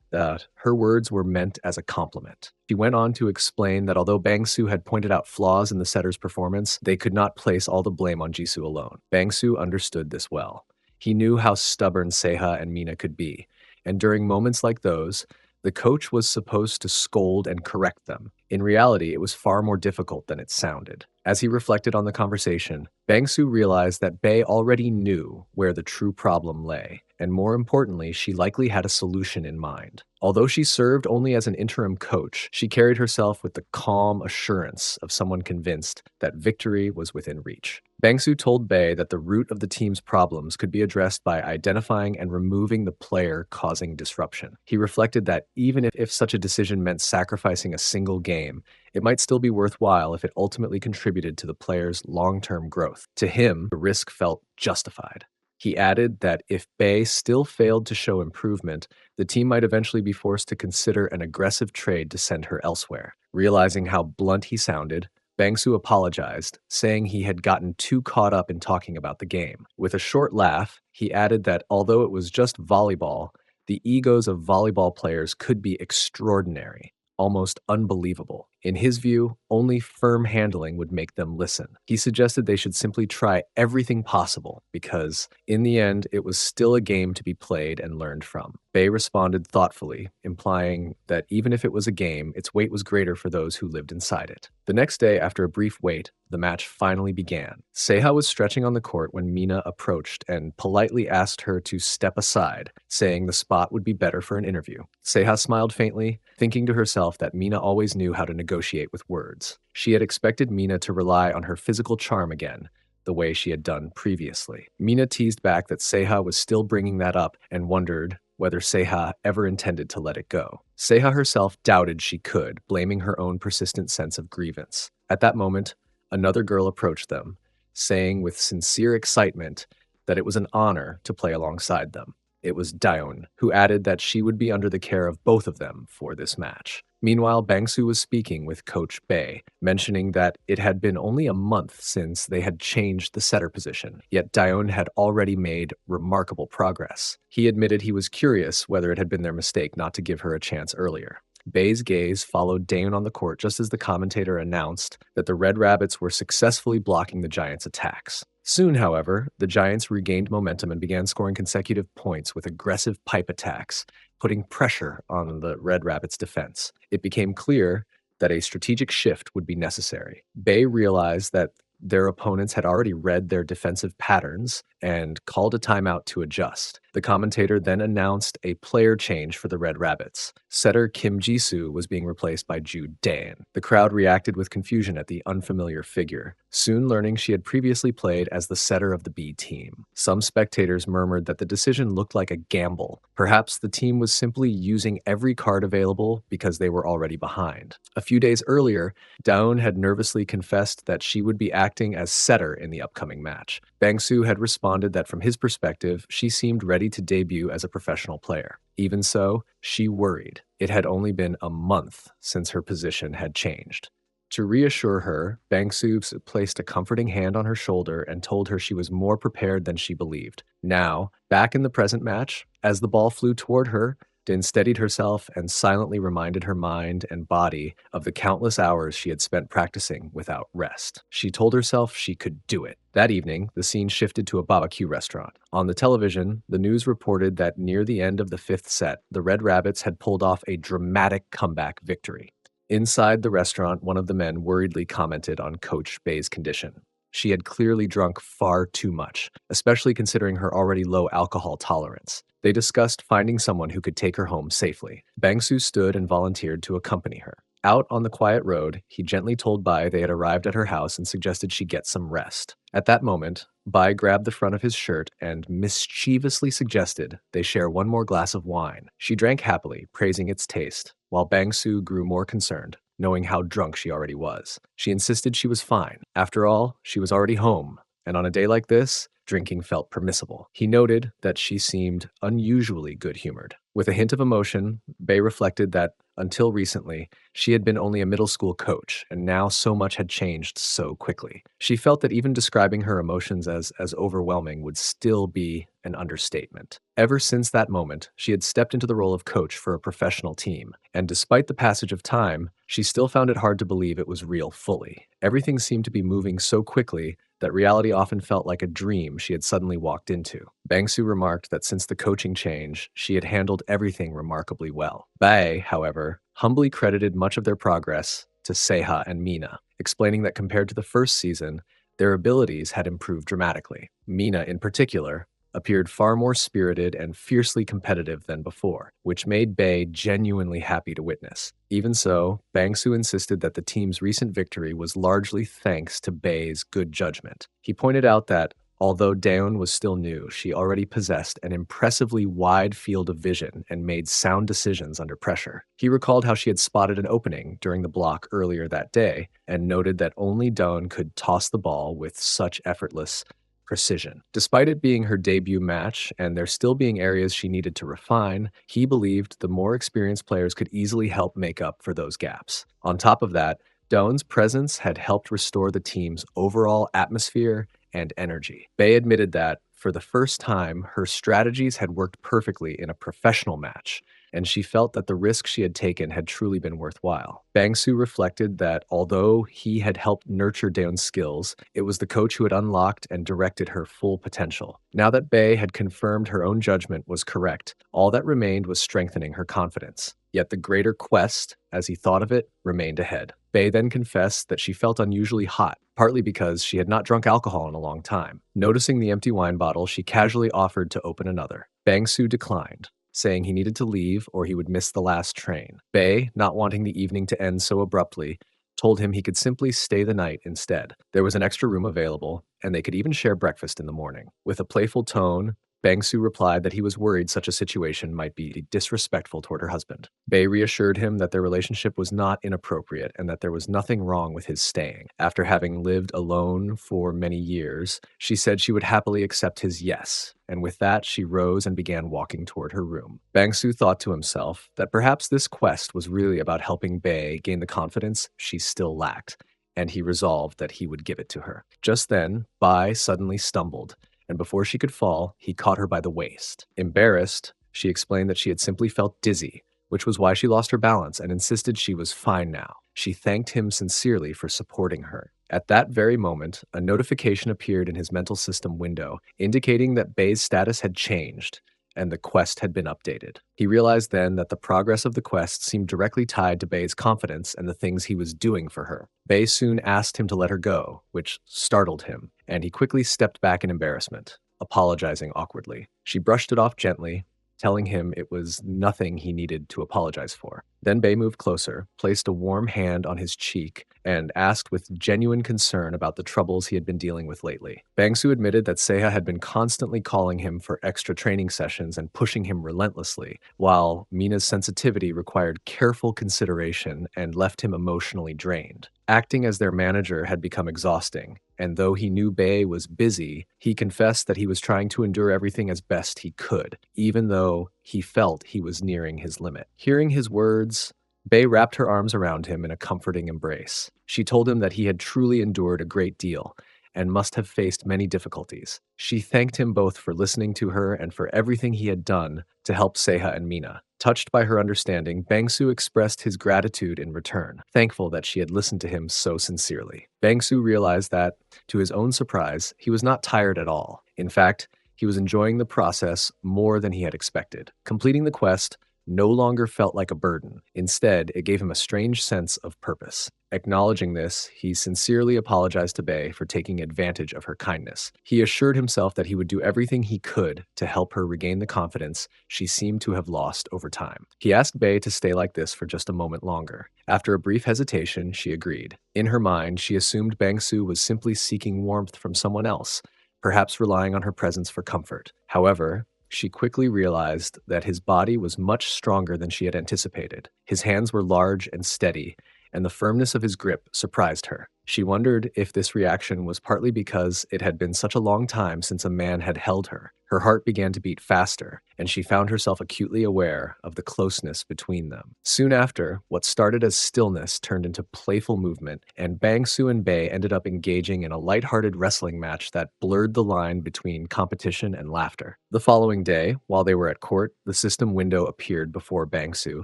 her words were meant as a compliment. She went on to explain that although Bangsu had pointed out flaws in the setter's performance, they could not place all the blame on Jisoo alone. Bangsu understood this well. He knew how stubborn Seaha and Mina could be, and during moments like those, the coach was supposed to scold and correct them. In reality, it was far more difficult than it sounded. As he reflected on the conversation, Bangsu realized that Bae already knew where the true problem lay, and more importantly, she likely had a solution in mind. Although she served only as an interim coach, she carried herself with the calm assurance of someone convinced that victory was within reach. Bangsu told Bae that the root of the team's problems could be addressed by identifying and removing the player causing disruption. He reflected that even if such a decision meant sacrificing a single game, it might still be worthwhile if it ultimately contributed to the player's long-term growth. To him, the risk felt justified. He added that if Bae still failed to show improvement, the team might eventually be forced to consider an aggressive trade to send her elsewhere. Realizing how blunt he sounded, Bangsu apologized, saying he had gotten too caught up in talking about the game. With a short laugh, he added that although it was just volleyball, the egos of volleyball players could be extraordinary, almost unbelievable. In his view, only firm handling would make them listen. He suggested they should simply try everything possible because, in the end, it was still a game to be played and learned from. Bae responded thoughtfully, implying that even if it was a game, its weight was greater for those who lived inside it. The next day, after a brief wait, the match finally began. Seaha was stretching on the court when Mina approached and politely asked her to step aside, saying the spot would be better for an interview. Seaha smiled faintly, thinking to herself that Mina always knew how to negotiate with words. She had expected Mina to rely on her physical charm again, the way she had done previously. Mina teased back that Seaha was still bringing that up and wondered whether Seaha ever intended to let it go. Seaha herself doubted she could, blaming her own persistent sense of grievance. At that moment, another girl approached them, saying with sincere excitement that it was an honor to play alongside them. It was Deon, who added that she would be under the care of both of them for this match. Meanwhile, Bangsu was speaking with Coach Bae, mentioning that it had been only a month since they had changed the setter position, yet Deon had already made remarkable progress. He admitted he was curious whether it had been their mistake not to give her a chance earlier. Bay's gaze followed Deon on the court just as the commentator announced that the Red Rabbits were successfully blocking the Giants' attacks. Soon, however, the Giants regained momentum and began scoring consecutive points with aggressive pipe attacks, putting pressure on the Red Rabbits' defense. It became clear that a strategic shift would be necessary. Bay realized that their opponents had already read their defensive patterns and called a timeout to adjust. The commentator then announced a player change for the Red Rabbits. Setter Kim Jisoo was being replaced by Ju Dan. The crowd reacted with confusion at the unfamiliar figure, soon learning she had previously played as the setter of the B team. Some spectators murmured that the decision looked like a gamble. Perhaps the team was simply using every card available because they were already behind. A few days earlier, Deon had nervously confessed that she would be acting as setter in the upcoming match. Bangsu had responded that from his perspective, she seemed ready to debut as a professional player. Even so, she worried. It had only been a month since her position had changed. To reassure her, Bangsu placed a comforting hand on her shoulder and told her she was more prepared than she believed. Now, back in the present match, as the ball flew toward her, Din steadied herself and silently reminded her mind and body of the countless hours she had spent practicing without rest. She told herself she could do it. That evening, the scene shifted to a barbecue restaurant. On the television, the news reported that near the end of the fifth set, the Red Rabbits had pulled off a dramatic comeback victory. Inside the restaurant, one of the men worriedly commented on Coach Bay's condition. She had clearly drunk far too much, especially considering her already low alcohol tolerance. They discussed finding someone who could take her home safely. Bangsu stood and volunteered to accompany her. Out on the quiet road, he gently told Bai they had arrived at her house and suggested she get some rest. At that moment, Bai grabbed the front of his shirt and mischievously suggested they share one more glass of wine. She drank happily, praising its taste, while Bangsu grew more concerned, knowing how drunk she already was. She insisted she was fine. After all, she was already home, and on a day like this, drinking felt permissible. He noted that she seemed unusually good-humored. With a hint of emotion, Bay reflected that, until recently, she had been only a middle school coach, and now so much had changed so quickly. She felt that even describing her emotions as overwhelming would still be an understatement. Ever since that moment, she had stepped into the role of coach for a professional team, and despite the passage of time, she still found it hard to believe it was real fully. Everything seemed to be moving so quickly that reality often felt like a dream she had suddenly walked into. Bangsu remarked that since the coaching change, she had handled everything remarkably well. Bae, however, humbly credited much of their progress to Seaha and Mina, explaining that compared to the first season, their abilities had improved dramatically. Mina, in particular, appeared far more spirited and fiercely competitive than before, which made Bae genuinely happy to witness. Even so, Bangsu insisted that the team's recent victory was largely thanks to Bae's good judgment. He pointed out that, although Deon was still new, she already possessed an impressively wide field of vision and made sound decisions under pressure. He recalled how she had spotted an opening during the block earlier that day and noted that only Deon could toss the ball with such effortless precision. Despite it being her debut match and there still being areas she needed to refine, he believed the more experienced players could easily help make up for those gaps. On top of that, Deon's presence had helped restore the team's overall atmosphere and energy. Bae admitted that, for the first time, her strategies had worked perfectly in a professional match, and she felt that the risk she had taken had truly been worthwhile. Bangsu reflected that although he had helped nurture Deon's skills, it was the coach who had unlocked and directed her full potential. Now that Bae had confirmed her own judgment was correct, all that remained was strengthening her confidence. Yet the greater quest, as he thought of it, remained ahead. Bae then confessed that she felt unusually hot, partly because she had not drunk alcohol in a long time. Noticing the empty wine bottle, she casually offered to open another. Bangsu declined, saying he needed to leave or he would miss the last train. Bae, not wanting the evening to end so abruptly, told him he could simply stay the night instead. There was an extra room available, and they could even share breakfast in the morning. With a playful tone, Bangsu replied that he was worried such a situation might be disrespectful toward her husband. Bae reassured him that their relationship was not inappropriate and that there was nothing wrong with his staying. After having lived alone for many years, she said she would happily accept his yes, and with that she rose and began walking toward her room. Bangsu thought to himself that perhaps this quest was really about helping Bae gain the confidence she still lacked, and he resolved that he would give it to her. Just then, Bai suddenly stumbled, and before she could fall, he caught her by the waist. Embarrassed, she explained that she had simply felt dizzy, which was why she lost her balance and insisted she was fine now. She thanked him sincerely for supporting her. At that very moment, a notification appeared in his mental system window, indicating that Bei's status had changed and the quest had been updated. He realized then that the progress of the quest seemed directly tied to Bei's confidence and the things he was doing for her. Bei soon asked him to let her go, which startled him, and he quickly stepped back in embarrassment, apologizing awkwardly. She brushed it off gently, telling him it was nothing he needed to apologize for. Then Bei moved closer, placed a warm hand on his cheek, and asked with genuine concern about the troubles he had been dealing with lately. Bangsu admitted that Seaha had been constantly calling him for extra training sessions and pushing him relentlessly, while Mina's sensitivity required careful consideration and left him emotionally drained. Acting as their manager had become exhausting, and though he knew Bei was busy, he confessed that he was trying to endure everything as best he could, even though he felt he was nearing his limit. Hearing his words, Bei wrapped her arms around him in a comforting embrace. She told him that he had truly endured a great deal and must have faced many difficulties. She thanked him both for listening to her and for everything he had done to help Seaha and Mina. Touched by her understanding, Bangsu expressed his gratitude in return, thankful that she had listened to him so sincerely. Bangsu realized that, to his own surprise, he was not tired at all. In fact, he was enjoying the process more than he had expected. Completing the quest no longer felt like a burden. Instead, it gave him a strange sense of purpose. Acknowledging this, he sincerely apologized to Bei for taking advantage of her kindness. He assured himself that he would do everything he could to help her regain the confidence she seemed to have lost over time. He asked Bei to stay like this for just a moment longer. After a brief hesitation, she agreed. In her mind, she assumed Bangsu was simply seeking warmth from someone else, perhaps relying on her presence for comfort. However, she quickly realized that his body was much stronger than she had anticipated. His hands were large and steady, and the firmness of his grip surprised her. She wondered if this reaction was partly because it had been such a long time since a man had held her. Her heart began to beat faster, and she found herself acutely aware of the closeness between them. Soon after, what started as stillness turned into playful movement, and Bangsu and Bei ended up engaging in a lighthearted wrestling match that blurred the line between competition and laughter. The following day, while they were at court, the system window appeared before Bangsu,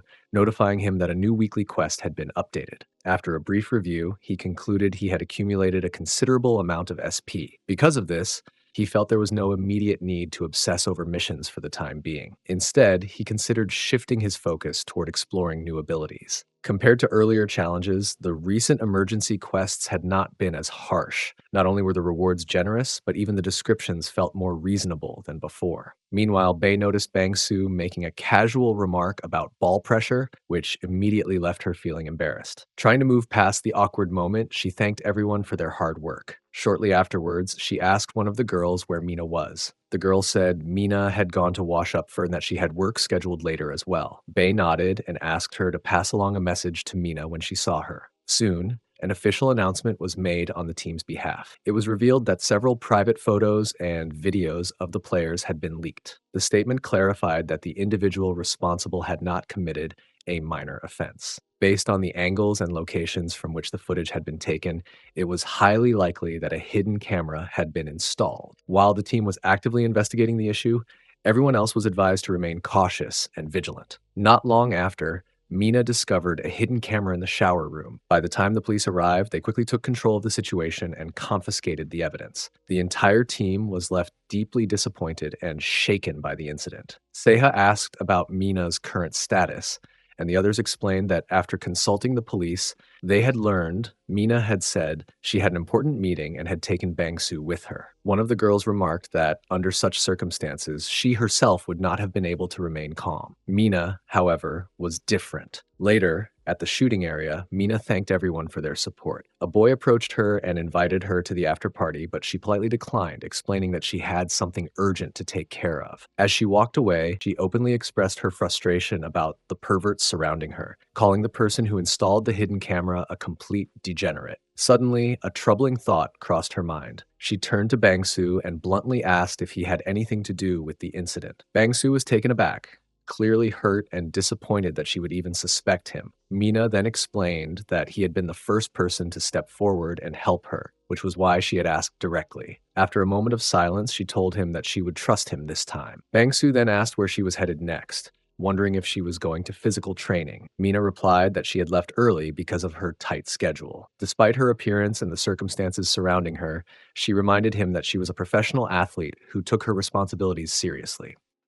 notifying him that a new weekly quest had been updated. After a brief review, he concluded he had accumulated a considerable amount of SP. Because of this, he felt there was no immediate need to obsess over missions for the time being. Instead, he considered shifting his focus toward exploring new abilities. Compared to earlier challenges, the recent emergency quests had not been as harsh. Not only were the rewards generous, but even the descriptions felt more reasonable than before. Meanwhile, Bei noticed Bangsu making a casual remark about ball pressure, which immediately left her feeling embarrassed. Trying to move past the awkward moment, she thanked everyone for their hard work. Shortly afterwards, she asked one of the girls where Mina was. The girl said Mina had gone to wash up and that she had work scheduled later as well. Bei nodded and asked her to pass along a message to Mina when she saw her. Soon, an official announcement was made on the team's behalf. It was revealed that several private photos and videos of the players had been leaked. The statement clarified that the individual responsible had not committed a minor offense. Based on the angles and locations from which the footage had been taken, it was highly likely that a hidden camera had been installed. While the team was actively investigating the issue, everyone else was advised to remain cautious and vigilant. Not long after, Mina discovered a hidden camera in the shower room. By the time the police arrived, they quickly took control of the situation and confiscated the evidence. The entire team was left deeply disappointed and shaken by the incident. Seaha asked about Mina's current status, and the others explained that after consulting the police, they had learned Mina had said she had an important meeting and had taken Bangsu with her. One of the girls remarked that, under such circumstances, she herself would not have been able to remain calm. Mina, however, was different. Later, at the shooting area, Mina thanked everyone for their support. A boy approached her and invited her to the after-party, but she politely declined, explaining that she had something urgent to take care of. As she walked away, she openly expressed her frustration about the perverts surrounding her, calling the person who installed the hidden camera a complete degenerate. Suddenly, a troubling thought crossed her mind. She turned to Bangsu and bluntly asked if he had anything to do with the incident. Bangsu was taken aback, clearly hurt and disappointed that she would even suspect him. Mina then explained that he had been the first person to step forward and help her, which was why she had asked directly. After a moment of silence, she told him that she would trust him this time. Bangsu then asked where she was headed next. wondering if she was going to physical training. Mina replied that she had left early because of her tight schedule. Despite her appearance and the circumstances surrounding her, she reminded him that she was a professional athlete who took her responsibilities seriously.